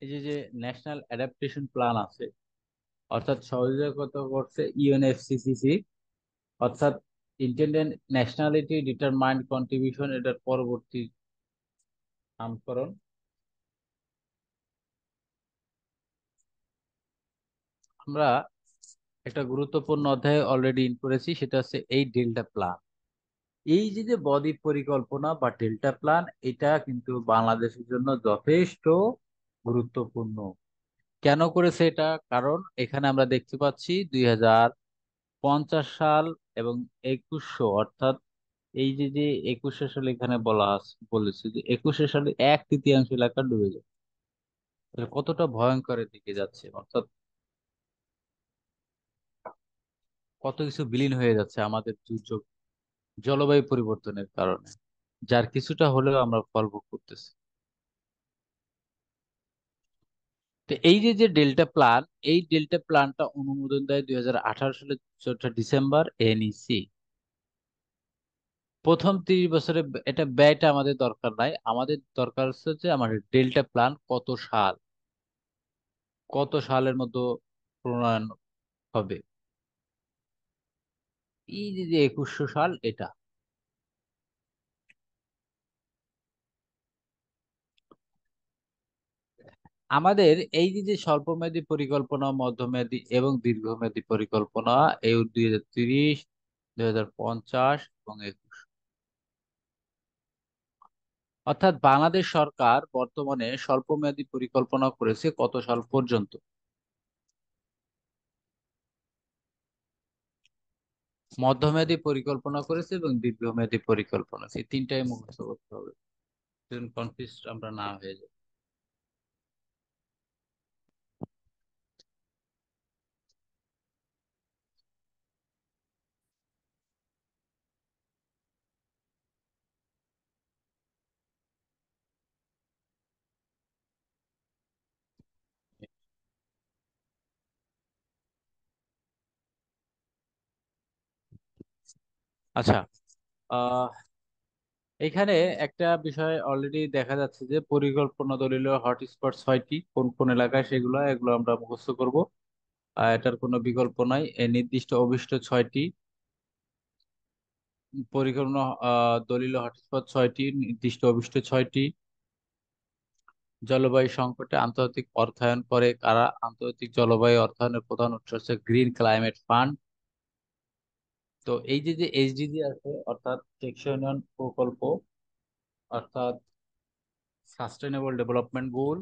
A: এই যে যে ন্যাশনাল অ্যাডাপ্টেশন প্ল্যান আছে, অর্থাৎ সহযোগিতা করছে ইউএনএফসিসিসি, অর্থাৎ ইন্টেন্ডেন্ট ন্যাশনালিটি ডিটারমাইন্ড কন্ট্রিবিউশন, এটার পরবর্তী নামকরণ। আমরা একটা গুরুত্বপূর্ণ অধ্যায় অলরেডি ইন করেছি, সেটা হচ্ছে এই ডেল্টা প্ল্যান। এই যে যে বদ্বীপ পরিকল্পনা বা ডেল্টা প্ল্যান, এটা কিন্তু বাংলাদেশের জন্য যথেষ্ট গুরুত্বপূর্ণ। কেন করেছে এটা? কারণ এখানে আমরা দেখতে পাচ্ছি 2050 সাল এবং 2100, অর্থাৎ এই যে যে 21শে সালে এখানে বলেছে যে 21শে সালে 1/3 এলাকা ডুবে যাবে। তাহলে কতটা ভয়ঙ্করের দিকে যাচ্ছে, অর্থাৎ কত কিছু বিলীন হয়ে যাচ্ছে আমাদের দুর্যোগ, জলবায়ু পরিবর্তনের কারণে, যার কিছুটা হলেও আমরা ফল ভোগ করতেছি। তো এই যে যে ডেল্টা প্ল্যান, এই ডেল্টা প্ল্যানটা অনুমোদন দেয় 2018 সালের 4 ডিসেম্বর এনইসি। প্রথম 30 বছরে এটা ব্যয়টা আমাদের দরকার নাই, আমাদের দরকার হচ্ছে যে আমাদের ডেল্টা প্ল্যান কত সালের মধ্যে প্রণয়ন হবে। এই যে যে 2100 সাল, এটা আমাদের এই যে যে স্বল্পমেয়াদী পরিকল্পনা, মধ্যমেয়াদী এবং দীর্ঘমেয়াদী পরিকল্পনা, এই 2030, 2050 এবং 21, অর্থাৎ বাংলাদেশ সরকার বর্তমানে স্বল্পমেয়াদী পরিকল্পনা করেছে কত সাল পর্যন্ত, মধ্যমেয়াদী পরিকল্পনা করেছে এবং দীর্ঘমেয়াদী পরিকল্পনা, এই তিনটাই মুখস্থ করতে হবে, কনফিউজ আমরা না হয়ে যাই। আচ্ছা, আহ এখানে একটা বিষয় অলরেডি দেখা যাচ্ছে যে পরিকল্পনা দলিল হটস্পট 6টি, কোন কোন এলাকায় সেগুলো এগুলো আমরা মুখস্থ করব। এটার কোনো বিকল্প নাই। এই নির্দিষ্ট অভিষ্ট 6টি পরিকল্পনা দলিল হটস্পট 6টি, নির্দিষ্ট অভিষ্ট 6টি। জলবায়ু সংকটে আন্তর্জাতিক অর্থায়ন করে কারা? আন্তর্জাতিক জলবায়ু অর্থায়নের প্রধান উৎস হচ্ছে গ্রিন ক্লাইমেট ফান্ড। তো এই যে যে এইচডিজি আছে, অর্থাৎ টেকসই উন্নয়ন প্রকল্প, অর্থাৎ সাস্টেনেবল ডেভেলপমেন্ট গোল,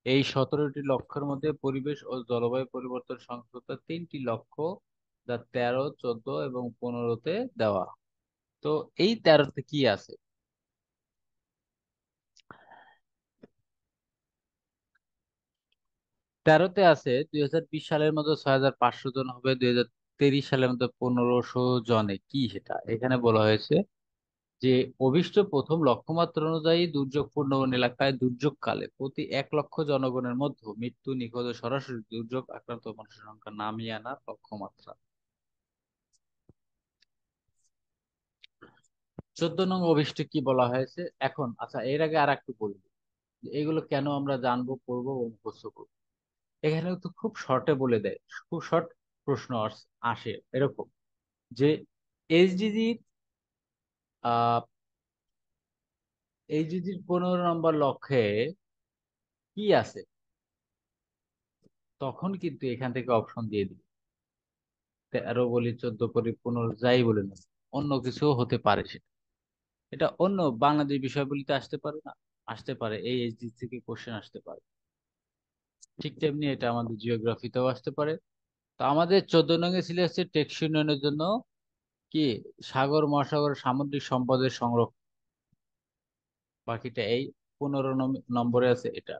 A: এই 17টি লক্ষ্যের মধ্যে পরিবেশ ও জলবায়ু পরিবর্তন সংক্রান্ত 3টি লক্ষ্য, যা 13, 14 এবং 15-তে দেওয়া। তো এই 13-তে কি আছে? 13-তে আছে 2020 সালের মধ্যে 6,500 জন হবে, 2023 সালের মধ্যে 1,500 জনে। কি সেটা? এখানে বলা হয়েছে যে অভিষ্ট প্রথম লক্ষ্যমাত্রা অনুযায়ী দুর্যোগপূর্ণ এলাকায় দুর্যোগকালে প্রতি 1 লক্ষ জনগণের মধ্যে মৃত্যু, নিখোঁজ ও সরাসরি দুর্যোগ আক্রান্ত মানুষের সংখ্যা নামিয়ে আনার লক্ষ্যমাত্রা। 14 নং অভিষ্টে কি বলা হয়েছে এখন? আচ্ছা, এর আগে আর একটু বলবো যে এগুলো কেন আমরা জানবো, পড়বো ও মুখস্থ করবো। এখানে তো খুব শর্টে বলে দেয়, খুব শর্ট প্রশ্ন আসে এরকম যে এইচডিজির আহ এইচডিজির 15 নম্বর লক্ষ্যে কি আছে, তখন কিন্তু এখান থেকে অপশন দিয়ে দিবে। 13 বলি, 14 বলি, 15, যাই বলে না, অন্য কিছু হতে পারে সেটা। এটা অন্য বাংলাদেশ বিষয়গুলিতে আসতে পারে না, আসতে পারে, এই এইচডিজি থেকে কোশ্চেন আসতে পারে। ঠিক তেমনি এটা আমাদের জিওগ্রাফিতেও আসতে পারে। তো আমাদের 14 নং এ ছিল হচ্ছে টেকসই উন্নয়নের জন্য কি, সাগর মহাসাগর সামুদ্রিক সম্পদের সংরক্ষণ। বাকিটা এই 15 নম্বরে আছে এটা।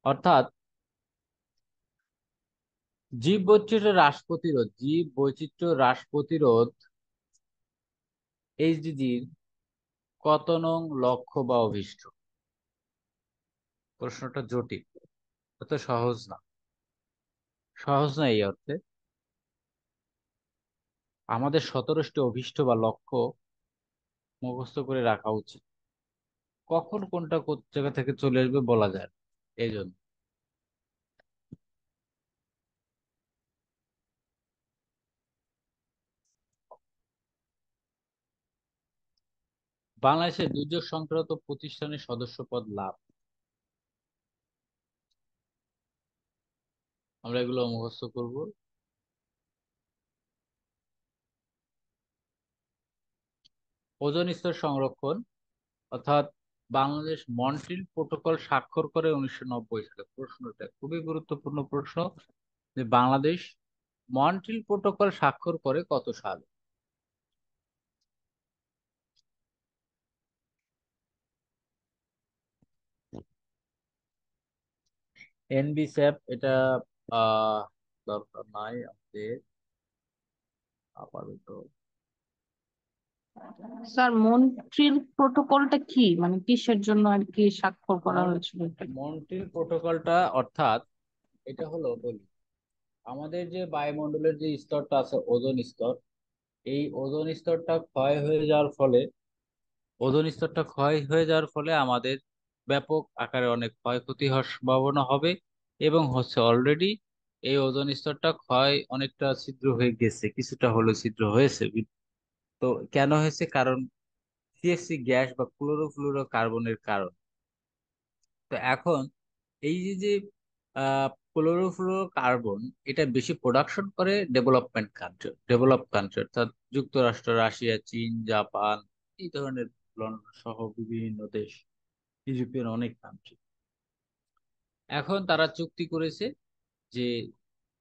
A: অর্থাৎ জীব বৈচিত্র্য হ্রাস প্রতিরোধ এইচডিজির কত নং লক্ষ্য বা অভিষ্ট? প্রশ্নটা জটিল, এত সহজ না। সহজ না এই অর্থে, আমাদের 17টি অভিষ্ট বা লক্ষ্য মুখস্থ করে রাখা উচিত। কখন কোনটা কোন জায়গা থেকে চলে আসবে বলা যায় না। এই জন্য বাংলাদেশের দুর্যোগ সংক্রান্ত প্রতিষ্ঠানের সদস্যপদ লাভ, আমরা এগুলো মুখস্থ করব। ওজোন স্তর সংরক্ষণ, অর্থাৎ বাংলাদেশ মন্ট্রিল প্রোটোকল স্বাক্ষর করে 1990 সালে। প্রশ্নটা খুবই গুরুত্বপূর্ণ প্রশ্ন, যে বাংলাদেশ মন্ট্রিল প্রোটোকল স্বাক্ষর করে কত সালে? এনবিস্যাপ, এটা আহ দরকার নাই আমাদের আপাতত।
B: স্যার মন্ট্রিল প্রোটোকলটা কি, মানে কিসের জন্য আর কি স্বাক্ষর করা
A: মন
B: হয়েছিল এটা?
A: মন্ট্রিল প্রোটোকলটা অর্থাৎ এটা হলো, বলি, আমাদের যে বায়ুমণ্ডলের যে স্তরটা আছে, ওজোন স্তর, এই ওজোন স্তরটা ক্ষয় হয়ে যাওয়ার ফলে, আমাদের ব্যাপক আকারে অনেক ক্ষয়ক্ষতি হওয়ার সম্ভাবনা হবে, এবং হচ্ছে অলরেডি। এই ওজোন স্তরটা ক্ষয় অনেকটা ছিদ্র হয়ে গেছে, কিছুটা হলেও ছিদ্র হয়েছে। তো কেন হয়েছে? কারণ সিএফসি গ্যাস বা ক্লোরোফ্লুরো কার্বনের কারণ। তো এখন এই যে যে ক্লোরোফ্লুরো কার্বন, এটা বেশি প্রোডাকশন করে ডেভেলপ কান্ট্রি, অর্থাৎ যুক্তরাষ্ট্র, রাশিয়া, চীন, জাপান, এই ধরনের, লন্ডন সহ বিভিন্ন দেশ, ইউরোপিয়ান অনেক কান্ট্রি। এখন তারা চুক্তি করেছে যে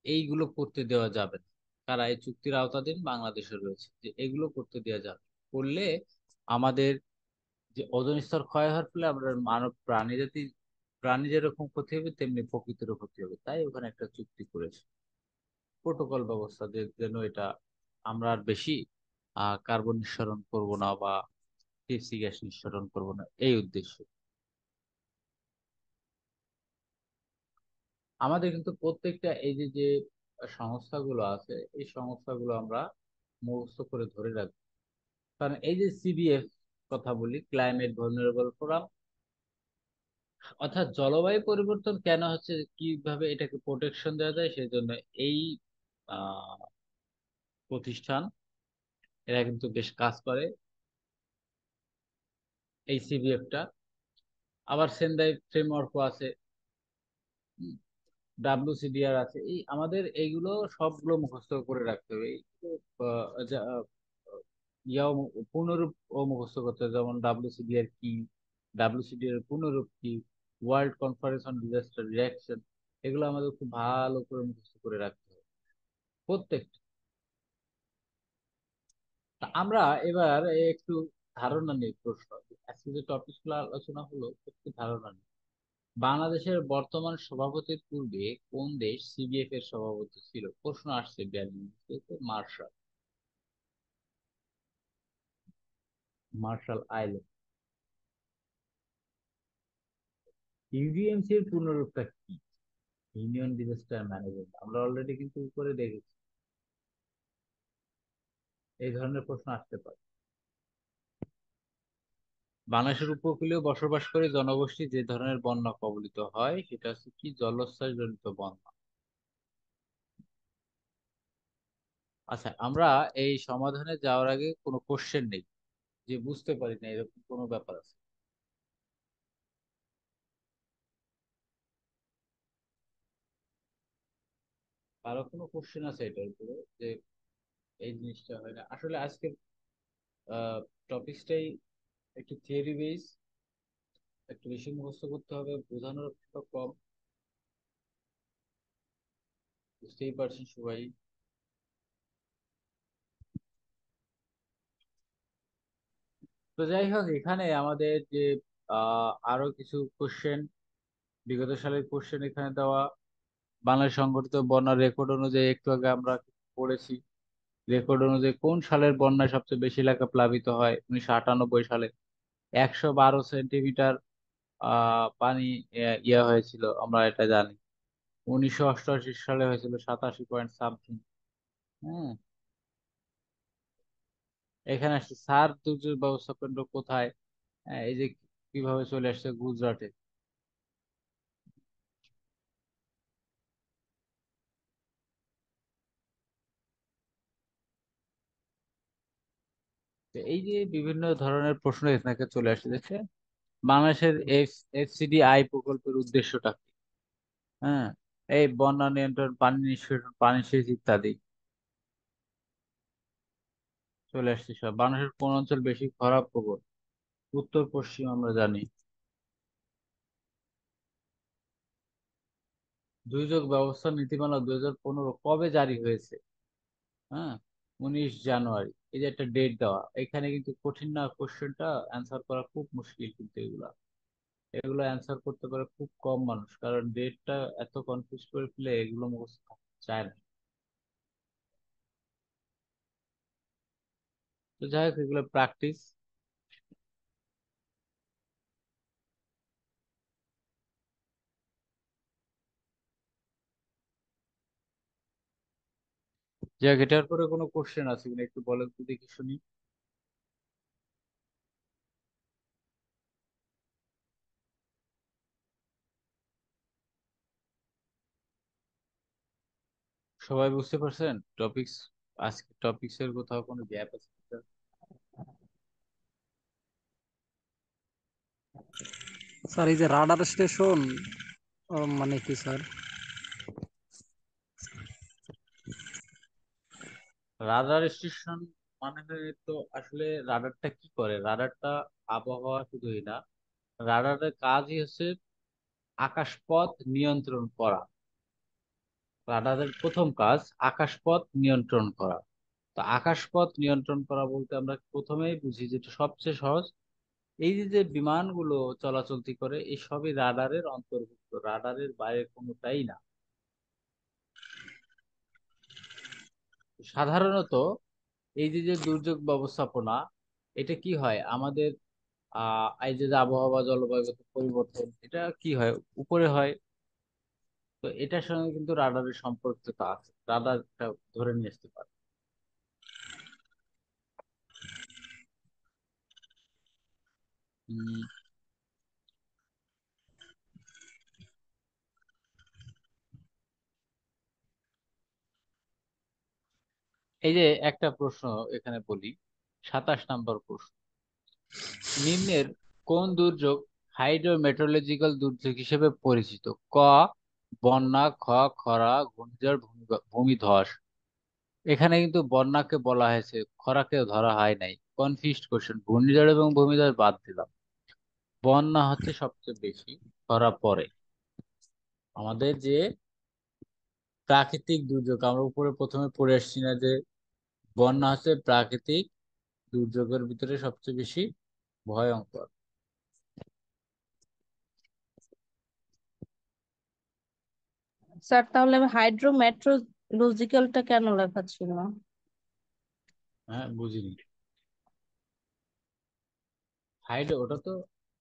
A: এইগুলো করতে দেওয়া যাবে না। তারা এই চুক্তির আওতাধীন বাংলাদেশে রয়েছে, যে এগুলো করতে দেওয়া যাবে। করলে আমাদের যে ওজোন স্তর ক্ষয় হওয়ার ফলে আমরা মানব প্রাণী যেরকম ক্ষতি হবে, তেমনি প্রকৃতিরও ক্ষতি হবে। তাই ওখানে একটা চুক্তি করেছে, প্রোটোকল ব্যবস্থা, যে যেন এটা আমরা আর বেশি কার্বন নিঃসরণ করব না বা টিএফসি গ্যাস নিঃসরণ করব না, এই উদ্দেশ্যে। আমাদের কিন্তু প্রত্যেকটা এই যে যে সংস্থাগুলো আছে, এই সংস্থাগুলো আমরা মুখস্থ করে ধরে রাখবে। কারণ এই যে সিবিএফ কথা বলি, ক্লাইমেট ভালনারেবল ফোরাম, অর্থাৎ জলবায়ু পরিবর্তন কেন হচ্ছে, কিভাবে এটাকে প্রোটেকশন দেওয়া যায় সেই জন্য এই আহ, প্রতিষ্ঠান, এরা কিন্তু বেশ কাজ করে এই সিবিএফটা। আবার সেন্দাই ফ্রেমওয়ার্কও আছে, ডাব্লিউসিডিআর আছে, এই আমাদের এইগুলো সবগুলো মুখস্থ করে রাখতে হবে। এই ইয়াও পূর্ণরূপ ও মুখস্থ করতে হবে, যেমন ডাব্লিউসিডিআর কি, ডাব্লিউসিডিআর পূর্ণরূপ কি, world conference on disaster reaction, এগুলো আমাদের খুব ভালো করে মুখস্থ করে রাখতে হবে প্রত্যেকটা। তা আমরা এবার একটু ধারণা নিই প্রশ্ন, আজকে যে টপিক গুলো আলোচনা হলো একটু ধারণা নিই। বাংলাদেশের বর্তমান সভাপতির পূর্বে কোন দেশ সিবিএফ এর সভাপতি ছিল? প্রশ্ন আসছে মার্শাল, মার্শাল আইল্যান্ড। ইউডিএমসি এর পূর্ণরূপটা কি? ইউনিয়ন ডিজাস্টার ম্যানেজমেন্ট, আমরা অলরেডি কিন্তু উপরে দেখেছি। এই ধরনের প্রশ্ন আসতে পারে। বাংলাদেশের উপকূলীয় বসবাসকারী জনগোষ্ঠী যে ধরনের বন্যা কবলিত হয় সেটা হচ্ছে কি? জলোচ্ছ্বাস জনিত বন্যা। আচ্ছা, আমরা এই সমাধানে যাওয়ার আগে কোনো কোশ্চেন নেই, যে বুঝতে পারি না এরকম কোনো ব্যাপার আছে? কারো কোনো কোশ্চেন আছে এটার উপরে, যে এই জিনিসটা হয় না? আসলে আজকের টপিকসটাই একটু থিওরি বেস, একটু বেশি মুখস্থ করতে হবে, বোঝানোর একটু কম, বুঝতেই পারছেন সবাই। তো যাই হোক, এখানে আমাদের যে আরো কিছু কোশ্চেন, বিগত সালের কোশ্চেন এখানে দেওয়া। বাংলাদেশ সংগঠিত বন্যার রেকর্ড অনুযায়ী একটু আগে আমরা পড়েছি, রেকর্ড অনুযায়ী কোন সালের বন্যায় সবচেয়ে বেশি এলাকা প্লাবিত হয়? 1998 সালে 112 সেন্টিমিটার পানি ইয়া হয়েছিল, আমরা এটা জানি। 1988 সালে হয়েছিল 87 পয়েন্ট সামথিং। হ্যাঁ, এখানে আসছে সার দুর্যোগ ব্যবস্থাপনা কোথায়? হ্যাঁ, এই যে কিভাবে চলে আসছে গুজরাটে। তো এই যে বিভিন্ন ধরনের প্রশ্ন এখানে চলে আসছে, দেখছে বাংলাদেশের এফসিডিআই প্রকল্পের উদ্দেশ্যটা কি? হ্যাঁ, এই বন্যা নিয়ন্ত্রণ, পানি নিষ্কাশন, পানি সেচ ইত্যাদি চলে আসছে সব। বাংলাদেশের কোন অঞ্চল বেশি খরা প্রবণ? উত্তর পশ্চিম, আমরা জানি। দুর্যোগ ব্যবস্থা নীতিমালা 2015 কবে জারি হয়েছে? হ্যাঁ, 19 জানুয়ারি। এই যে একটা ডেট দেওয়া, এখানে কিন্তু কঠিন না কোশ্চেনটা, অ্যান্সার করা খুব মুশকিল কিন্তু এগুলা, এগুলো অ্যান্সার করতে পারে খুব কম মানুষ, কারণ ডেটটা এত কনফিউজ করে ফেলে, এগুলো মুখস্থ থাকতে চায় না। তো যাই হোক, এগুলো প্র্যাকটিস। যাই হোক, এটার পরে কোনো কোশ্চেন আছে কিনা একটু বলেন তো দেখি শুনি। সবাই বুঝতে পারছেন টপিকস? আজকে টপিকস এর কোথাও কোনো গ্যাপ আছে কিনা?
C: স্যার এই যে রাডার স্টেশন মানে কি স্যার?
A: রাডার স্টেশন মানে তো আসলে রাডারটা কি করে? রাডারটা আবহাওয়া শুধুই না, রাডারের কাজই হচ্ছে আকাশপথ নিয়ন্ত্রণ করা। রাডারের প্রথম কাজ আকাশপথ নিয়ন্ত্রণ করা। তো আকাশপথ নিয়ন্ত্রণ করা বলতে আমরা প্রথমেই বুঝি, যেটা সবচেয়ে সহজ, এই যে যে বিমানগুলো চলাচলতি করে এই সবই রাডারের অন্তর্ভুক্ত, রাডারের বাইরে কোনোটাই না। সাধারণত এই যে যে দুর্যোগ ব্যবস্থাপনা, এটা কি হয় আমাদের, এই যে যে আবহাওয়া জলবায়ুগত পরিবর্তন, এটা কি হয় উপরে হয়। তো এটার সঙ্গে কিন্তু রাডারের সম্পর্কটা আছে, রাডারটা ধরে নিয়ে আসতে পারে। উম, এই যে একটা প্রশ্ন এখানে বলি, 27 নম্বর প্রশ্ন, নিম্নের কোন দুর্যোগ হাইড্রোমেট্রোলজিক্যাল দুর্যোগ হিসেবে পরিচিত? ক বন্যা, খ খরা, ঘূর্ণিঝড়, ভূমিধস। এখানে কিন্তু বন্যাকে বলা হয়েছে, খরাকে ধরা হয় নাই। কনফিউজড কোশ্চেন, ঘূর্ণিঝড় এবং ভূমিধস বাদ দিলাম। বন্যা হচ্ছে সবচেয়ে বেশি, খরা পরে। আমাদের যে প্রাকৃতিক দুর্যোগ, আমরা উপরে প্রথমে পড়ে আসছি না যে বন্যা হচ্ছে প্রাকৃতিক দুর্যোগের ভিতরে সবচেয়ে বেশি ভয়ঙ্কর।
B: স্যার তাহলে হাইড্রোমেট্রোলজিক্যালটা কেন লেখা ছিল?
A: হ্যাঁ, বুঝিনি। হাইড্রো ওটা তো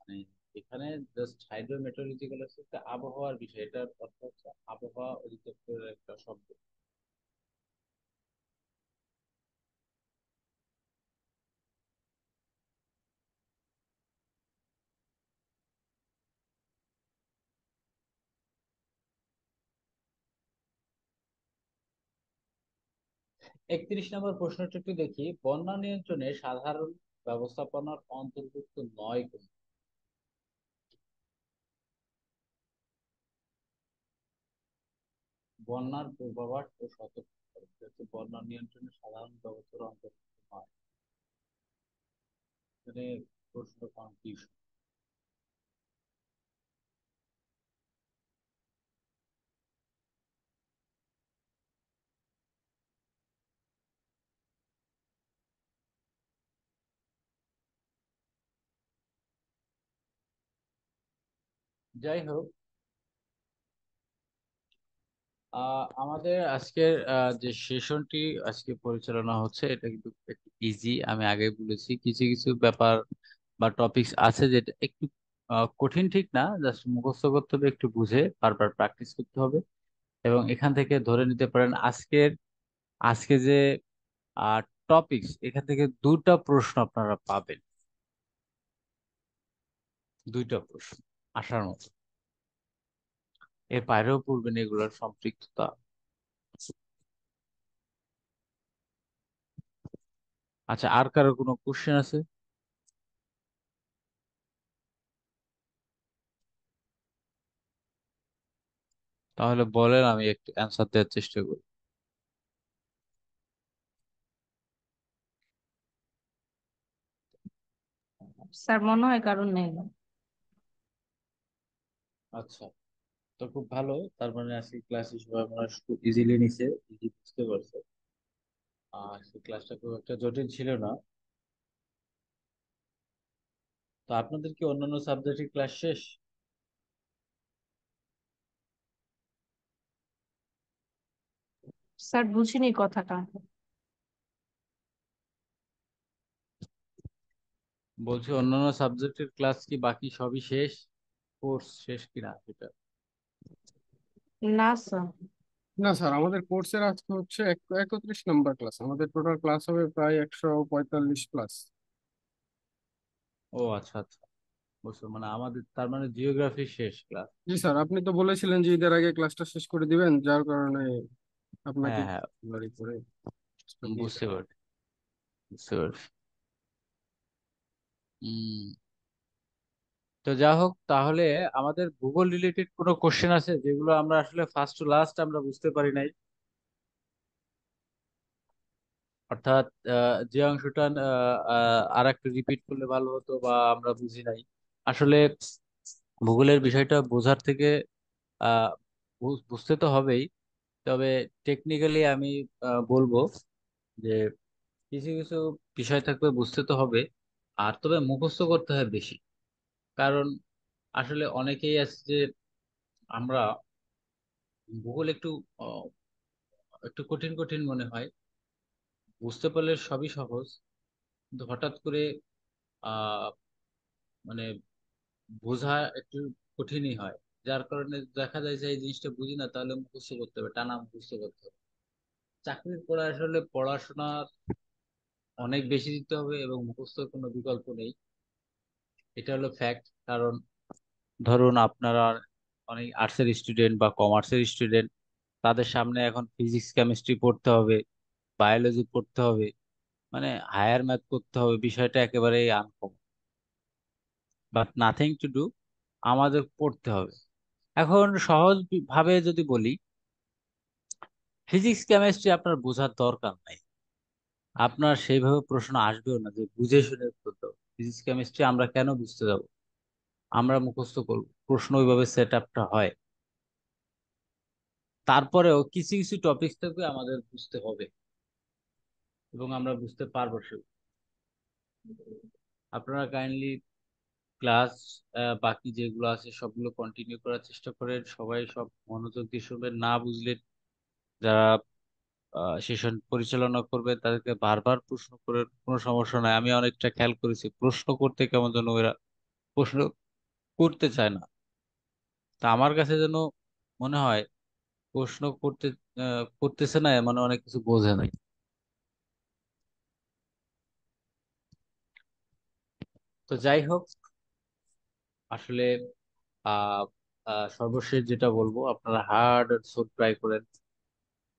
A: মানে এখানে জাস্ট হাইড্রোমেট্রোলজিক্যাল হচ্ছে একটা আবহাওয়ার বিষয়, এটার অর্থ হচ্ছে আবহাওয়া অধিদপ্তরের একটা শব্দ। 31 নম্বর প্রশ্নটা একটু দেখি, বন্যা নিয়ন্ত্রণে সাধারণ ব্যবস্থাপনার অন্তর্ভুক্ত নয় কোন? বন্যার পূর্বাভাস ও সতর্কতা, এটা হচ্ছে বন্যা নিয়ন্ত্রণে সাধারণ ব্যবস্থার অন্তর্ভুক্ত নয়। এখানে প্রশ্ন কনফিউশন। যাই হোক, আমাদের আজকের যে সেশনটি আজকে পরিচালনা হচ্ছে এটা কিন্তু একটু ইজি। আমি আগে বলেছি কিছু কিছু ব্যাপার বা টপিকস আছে যেটা একটু কঠিন, ঠিক না, জাস্ট মুখস্থ করতে হবে, একটু বুঝে বারবার প্র্যাকটিস করতে হবে। এবং এখান থেকে ধরে নিতে পারেন আজকে যে টপিকস, এখান থেকে দুটা প্রশ্ন আপনারা পাবেন, দুইটা প্রশ্ন আসার মতো। এর বাইরেও পড়বেন এগুলোর সম্পৃক্ততা। আচ্ছা, আর কারো কোনো কোশ্চেন আছে? তাহলে বলেন, আমি একটু অ্যান্সার দেওয়ার চেষ্টা করি।
B: স্যার মনে হয় কারণ নেই।
A: আচ্ছা, তো খুব ভালো, তার মানে আজকে ক্লাস সবাই আমরা খুব ইজিলি নিছে, ইজি বুঝতে পারছে। আর সেই ক্লাসটা খুব একটা জটিল ছিল না। তো আপনাদের কি অন্যান্য সাবজেক্টের ক্লাস শেষ?
B: স্যার বুঝিনি কথাটা।
A: বলছি অন্যান্য সাবজেক্টের ক্লাস কি বাকি সবই শেষ, কোর্স শেষ কিনা সেটা।
B: না স্যার।
D: না স্যার, আমাদের কোর্সের আজকে হচ্ছে 31 নম্বর ক্লাস। আমাদের টোটাল ক্লাস হবে প্রায় 145 প্লাস।
A: ও আচ্ছা আচ্ছা, বুঝছো, মানে আমাদের তার মানে জিওগ্রাফি শেষ ক্লাস।
D: জি স্যার, আপনি তো বলেছিলেন যে ঈদের আগে ক্লাসটা শেষ করে দিবেন, যার কারণে আপনাকে
A: হ্যাঁ হ্যাঁ,
D: বাড়ি করে দিয়ে
A: বুঝতে
D: দেওয়া।
A: পারছি, বুঝতে পারছি। হম। তো যা হোক, তাহলে আমাদের ভূগোল রিলেটেড কোনো কোশ্চেন আছে যেগুলো আমরা আসলে ফার্স্ট টু লাস্ট আমরা বুঝতে পারি নাই? অর্থাৎ যে অংশটা আর একটু রিপিট করলে ভালো হতো বা আমরা বুঝি নাই আসলে। ভূগোলের বিষয়টা বোঝার থেকে আহ বুঝতে তো হবেই, তবে টেকনিক্যালি আমি বলবো যে কিছু কিছু বিষয় থাকবে, বুঝতে তো হবে। আর তবে মুখস্থ করতে হয় বেশি, কারণ আসলে অনেকেই আছে যে আমরা ভূগোল একটু আহ, একটু কঠিন কঠিন মনে হয়, বুঝতে পারলে সবই সহজ, কিন্তু হঠাৎ করে আহ মানে বোঝা একটু কঠিনই হয়। যার কারণে দেখা যায় যে এই জিনিসটা বুঝি না, তাহলে মুখস্থ করতে হবে, টানা মুখস্থ করতে হবে। চাকরির পড়া আসলে পড়াশোনার অনেক বেশি দিতে হবে এবং মুখস্থর কোনো বিকল্প নেই। এটা হলো ফ্যাক্ট। কারণ ধরুন আপনারা অনেক আর্টসের স্টুডেন্ট বা কমার্সের স্টুডেন্ট, তাদের সামনে এখন ফিজিক্স কেমিস্ট্রি পড়তে হবে, বায়োলজি পড়তে হবে, মানে হায়ার ম্যাথ করতে হবে, বিষয়টা একেবারেই uncommon. But nothing to do, আমাদের পড়তে হবে। এখন সহজ ভাবে যদি বলি, ফিজিক্স কেমিস্ট্রি আপনার বোঝার দরকার নাই, আপনার সেইভাবে প্রশ্ন আসবেও না যে বুঝে শুনে করতে হবে। ফিজিক্স কেমিস্ট্রি আমরা কেন বুঝতে যাব, আমরা মুখস্থ করব, প্রশ্ন ওইভাবে সেট আপটা হয়। তারপরেও কিছু কিছু টপিক থাকবে আমাদের বুঝতে হবে এবং আমরা বুঝতে পারবো সে। আপনারা কাইন্ডলি ক্লাস বাকি যেগুলো আছে সবগুলো কন্টিনিউ করার চেষ্টা করেন, সবাই সব মনোযোগ দিয়ে শুনবেন। না বুঝলে যারা সেশন পরিচালনা করবে তাদেরকে বারবার প্রশ্ন করে, কোনো সমস্যা নাই। আমি অনেকটা খেয়াল করেছি প্রশ্ন করতে কেমন যেন ওরা প্রশ্ন করতে চায় না। তা আমার কাছে যেন মনে হয় প্রশ্ন করতেছে না, মানে অনেক কিছু বোঝে নাই। তো যাই হোক, আসলে আহ সর্বশেষ যেটা বলবো, আপনারা হার্ড অ্যান্ড সোল ট্রাই করেন,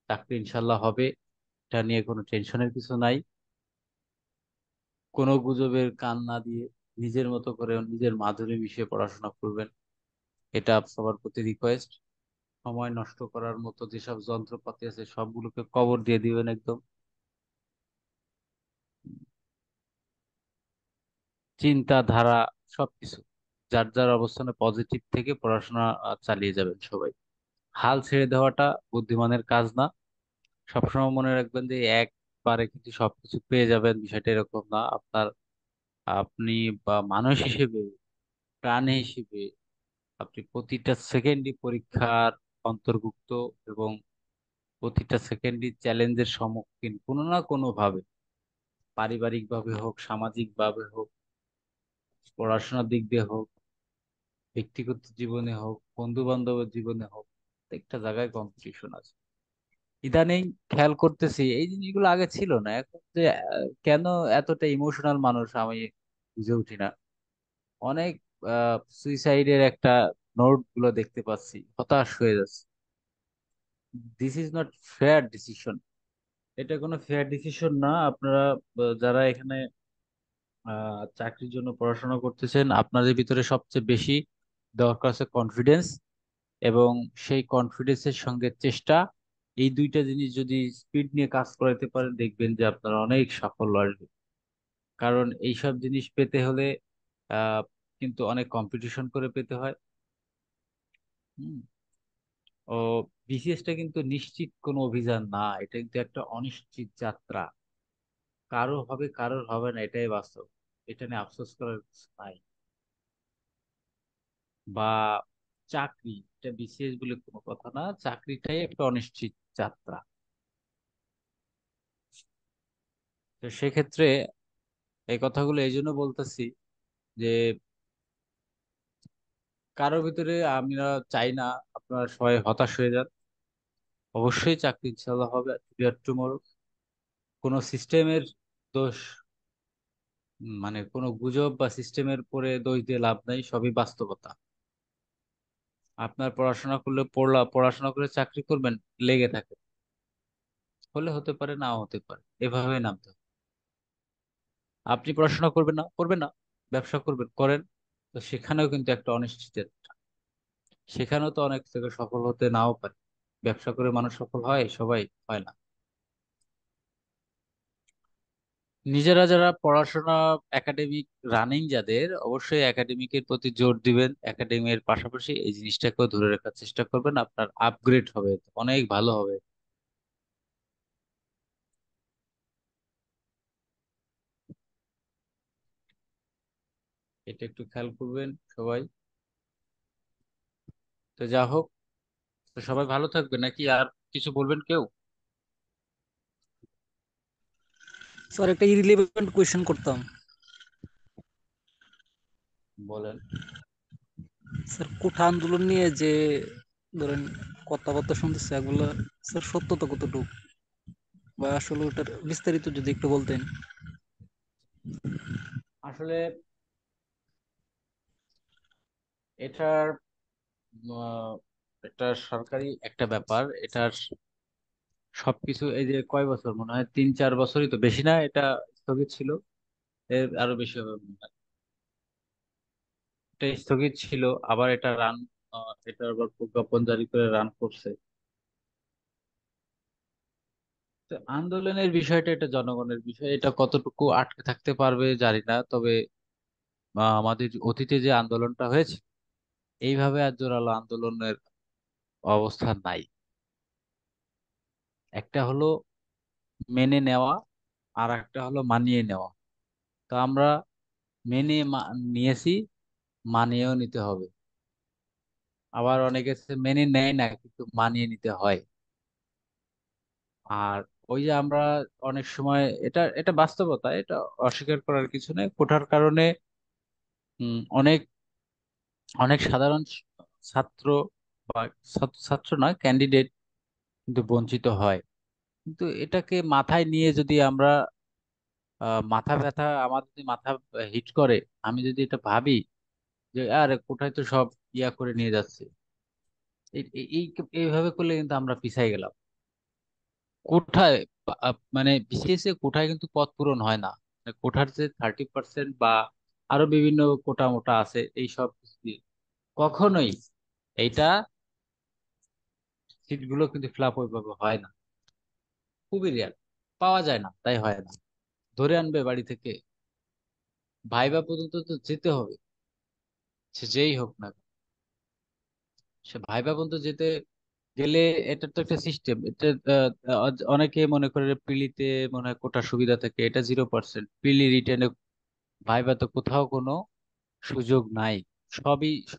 A: চাকরি ইনশাল্লাহ হবে, এটা নিয়ে কোনো টেনশনের কিছু নাই। কোনো গুজবের কান না দিয়ে নিজের মতো করে নিজের মাধুরী মিশিয়ে পড়াশোনা করবেন, এটা সবার প্রতি রিকোয়েস্ট। সময় নষ্ট করার মতো যেসব যন্ত্রপাতি আছে সবগুলোকে কবর দিয়ে দিবেন একদম। চিন্তাধারা সবকিছু যার যার অবস্থানে পজিটিভ থেকে পড়াশোনা চালিয়ে যাবেন সবাই। হাল ছেড়ে দেওয়াটা বুদ্ধিমানের কাজ না। সবসময় মনে রাখবেন যে একবারে কিন্তু সবকিছু পেয়ে যাবেন, বিষয়টা এরকম না। আপনি বা মানুষ হিসেবে, প্রাণী হিসেবে, আপনি প্রতিটা সেকেন্ডই পরীক্ষার অন্তর্ভুক্ত এবং প্রতিটা সেকেন্ডই চ্যালেঞ্জের সম্মুখীন কোনো না কোনো ভাবে, পারিবারিক ভাবে হোক, সামাজিক ভাবে হোক, পড়াশোনার দিক দিয়ে হোক, ব্যক্তিগত জীবনে হোক, বন্ধু বান্ধবের জীবনে হোক, প্রত্যেকটা জায়গায় কম্পিটিশন আছে। ইদানিং খেয়াল করতেছি এই জিনিসগুলো আগে ছিল না, এখন যে কেন এতটা ইমোশনাল মানুষ আমি বুঝে উঠি না। অনেক সুইসাইডের একটা নোট গুলো দেখতে পাচ্ছি, হতাশ হয়ে যাচ্ছে। This is not fair decision, এটা কোনো ফেয়ার ডিসিশন না। আপনারা যারা এখানে চাকরির জন্য পড়াশোনা করতেছেন, আপনাদের ভিতরে সবচেয়ে বেশি দরকার আছে কনফিডেন্স, এবং সেই কনফিডেন্সের সঙ্গে চেষ্টা। এই দুইটা জিনিস যদি স্পিড নিয়ে কাজ করাতে পারেন, দেখবেন যে আপনারা অনেক সাফল্য আসবে। কারণ এইসব জিনিস পেতে হলে আহ কিন্তু অনেক কম্পিটিশন করে পেতে হয়। হুম। ও, বিসিএসটা কিন্তু নিশ্চিত কোনো অভিযান না, এটা কিন্তু একটা অনিশ্চিত যাত্রা। কারো হবে কারোর হবে না, এটাই বাস্তব। এটা নিয়ে আফসোস করার কিছু নাই। বা চাকরি, এটা বিসিএস বলে কোনো কথা না, চাকরিটাই একটা অনিশ্চিত যাত্রা। তো সেক্ষেত্রে এই কথাগুলো এই জন্য বলতেছি যে কারোর ভিতরে আমরা চাই না আপনারা সবাই হতাশ হয়ে যান। অবশ্যই চাকরি ইনশাল্লাহ হবে টুমরো। কোনো সিস্টেমের দোষ, মানে কোনো গুজব বা সিস্টেমের পরে দোষ দিয়ে লাভ নাই, সবই বাস্তবতা। আপনার পড়াশোনা করলে পড়াশোনা করে চাকরি করবেন, লেগে থাকে, হলে হতে পারে, নাও হতে পারে, এভাবে নামতে হবে। আপনি পড়াশোনা করবেন না, ব্যবসা করবেন, করেন, তো সেখানেও কিন্তু একটা অনিশ্চিত, সেখানেও তো অনেক থেকে সফল হতে নাও পারে। ব্যবসা করে মানুষ সফল হয়, সবাই হয় না। নিজেরা যারা পড়াশোনা একাডেমিক রানিং, যাদের অবশ্যই একাডেমিকের প্রতি জোর দিবেন, একাডেমির পাশাপাশি এই জিনিসটাকেও ধরে রাখার চেষ্টা করবেন, আপনার আপগ্রেড হবে, অনেক ভালো হবে। এটা একটু খেয়াল করবেন সবাই। তো যা হোক, তো সবাই ভালো থাকবে নাকি আর কিছু বলবেন কেউ?
C: স্যার একটা ইরিলেভেন্ট কোয়েশ্চেন করতাম।
A: বলেন।
C: স্যার কোঠা আন্দোলন নিয়ে যে ধরেন কথাবার্তা শুনতেছে এগুলা, স্যার সত্যতা কতটুকু, বা আসলে ওটার বিস্তারিত যদি একটু বলতেন।
A: আসলে এটার এটা সরকারি একটা ব্যাপার। এটার সবকিছু এই যে কয় বছর, মনে হয় 3-4 বছরই, তো বেশি না, এটা স্থগিত ছিল। এর আরো বেশি হবে মনে হয়। এটা স্থগিত ছিল, আবার এটা রান, এটা আবার প্রজ্ঞাপন জারি করে রান করছে। তো আন্দোলনের বিষয়টা এটা জনগণের বিষয়, এটা কতটুকু আটকে থাকতে পারবে জানি না। তবে আমাদের অতীতে যে আন্দোলনটা হয়েছে, এইভাবে আর জোরালো আন্দোলনের অবস্থা নাই। একটা হলো মেনে নেওয়া, আর একটা হলো মানিয়ে নেওয়া। তো আমরা নিয়েছি, মানিয়েও নিতে হবে। আবার অনেকে মেনে নেয় না, কিন্তু মানিয়ে নিতে হয়। আর ওই যে আমরা অনেক সময়, এটা এটা বাস্তবতা, এটা অস্বীকার করার কিছু নেই। কোটার কারণে অনেক অনেক সাধারণ ছাত্র বা ছাত্র নয়, ক্যান্ডিডেট কিন্তু বঞ্চিত হয়। কিন্তু এটাকে মাথায় নিয়ে যদি আমরা মাথা ব্যথা, আমার যদি মাথা হিট করে, আমি যদি এটা ভাবি যে আরে কোথায় তো সব ইয়া করে নিয়ে যাচ্ছে, এইভাবে করলে কিন্তু আমরা পিছাই গেলাম। কোঠায় মানে বিসিএস কোঠায় কিন্তু পদ পূরণ হয় না। মানে কোঠার যে 30% বা আরো বিভিন্ন কোটা মোটা আছে, এই সব কিছু দিয়ে কখনোই এইটা সিটগুলো কিন্তু ফিল আপ ওইভাবে হয় না। খুবই রেয়ার, পাওয়া যায় না, তাই হয় না। ধরে আনবে বাড়ি থেকে, ভাইবা পর্যন্ত তো যেতে হবে, সে যেই হোক না কেন। সে ভাইবা পর্যন্ত যেতে গেলে, এটা তো একটা সিস্টেম। এটা অনেকে মনে করে পিলিতে মনে হয় কোটা সুবিধা থাকে, এটা 0%। পিলি রিটেনে ভাইবা তো কোথাও কোনো সুযোগ নাই।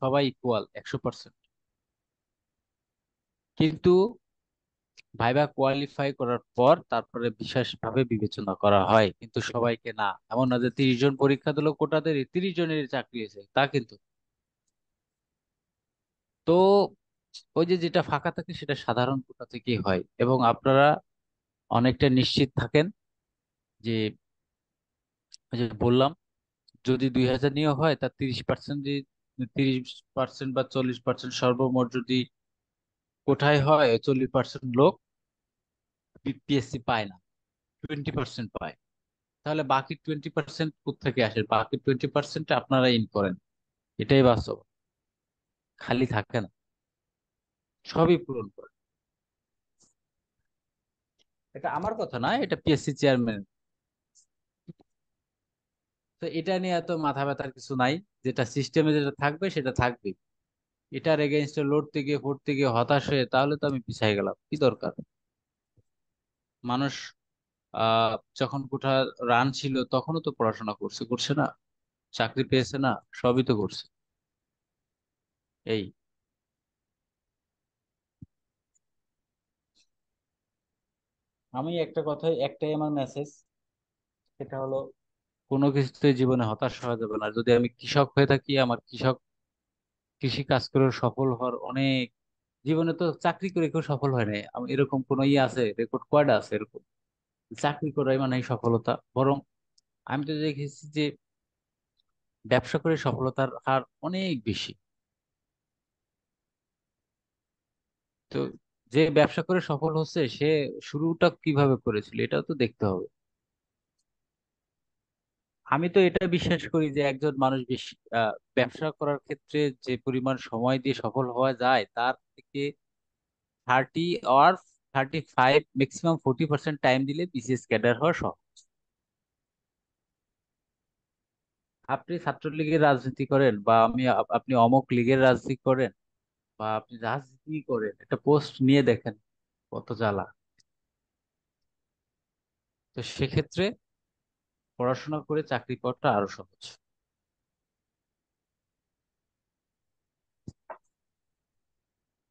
A: সবাই ইকুয়াল 100%। কিন্তু ভাইবা কোয়ালিফাই করার পর তারপরে বিশেষভাবে বিবেচনা করা হয়, কিন্তু সবাইকে না। এমন না যে 30 জন পরীক্ষা দিল কোটাতে, 30 জনের চাকরি হয়েছে, তা কিন্তু। তো ওই যে যেটা ফাঁকা থাকে সেটা সাধারণ কোটা থেকেই হয়। এবং আপনারা অনেকটা নিশ্চিত থাকেন যে, ওই যে বললাম, যদি 2000 নিয়োগ হয়, তার 30%, 30% বা 40% সর্বমোট যদি কোঠায় হয়, 40% লোক পিএসসি পায় না, 20% পায়। তাহলে বাকি 20% কোত্থেকে আসে? বাকি 20% আপনারা ইন করেন। এটাই বাস্তব, খালি থাকে না, সবই পূরণ করে। এটা আমার কথা না, এটা পিএসসি চেয়ারম্যান। তো এটা নিয়ে এত মাথা ব্যথার কিছু নাই। যেটা সিস্টেমে যেটা থাকবে সেটা থাকবে। এটার এগেইনস্টে লড়তে গিয়ে পড়তে গিয়ে হতাশ হয়ে তাহলে তো আমি পিছাই গেলাম, কি দরকার? মানুষ যখন কোঠা রান ছিল তখনও তো পড়াশোনা করছে, করছে না? চাকরি পেয়েছে না? সবই তো করছে। এই আমি একটা কথাই, একটাই আমার মেসেজ, সেটা হলো কোনো কিছুতে জীবনে হতাশ হওয়া যাবে না। যদি আমি কৃষক হয়ে থাকি, আমার কৃষি কাজ করে সফল হওয়ার অনেক, জীবনে তো চাকরি করে কেউ সফল হয় নাই। এরকম কোন ইয়ে আছে, রেকর্ড কয়টা আছে এরকম? চাকরি করাই মানে সফলতা? বরং আমি তো দেখেছি যে ব্যবসা করে সফলতার হার অনেক বেশি। তো যে ব্যবসা করে সফল হচ্ছে, সে শুরুটা কিভাবে করেছিল এটাও তো দেখতে হবে। আমি তো এটা বিশ্বাস করি যে একজন মানুষ বেশি ব্যবসা করার ক্ষেত্রে যে পরিমাণ সময় দিয়ে সফল হওয়া যায়, তার থেকে 30 or 35, ম্যাক্সিমাম 40% টাইম দিলে বিসিএস ক্যাডার হওয়া সহজ। আপনি ছাত্রলীগের রাজনীতি করেন, বা আপনি অমুক লীগের রাজনীতি করেন, বা আপনি রাজনীতি করেন, একটা পোস্ট নিয়ে দেখেন কত জ্বালা। তো সেক্ষেত্রে পড়াশোনা করে চাকরি পাওয়াটা আরো সহজ।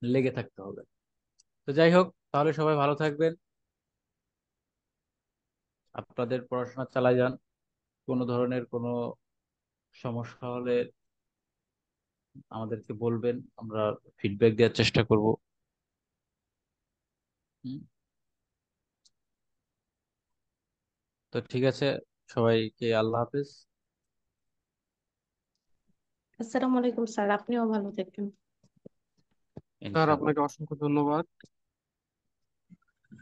A: লেগে থাকতে হবে। তো যাই হোক, তাহলে সবাই ভালো থাকবেন, আপনাদের পড়াশোনা চালাই যান। কোনো ধরনের কোনো সমস্যা হলে আমাদেরকে বলবেন, আমরা ফিডব্যাক দেওয়ার চেষ্টা করব। হুম, তো ঠিক আছে, সবাইকে আল্লাহ হাফেজ।
B: আসসালামু আলাইকুম স্যার, আপনিও ভালো থাকবেন।
D: স্যার
A: ইনশাআল্লাহ।
D: আপনাকে অসংখ্য ধন্যবাদ।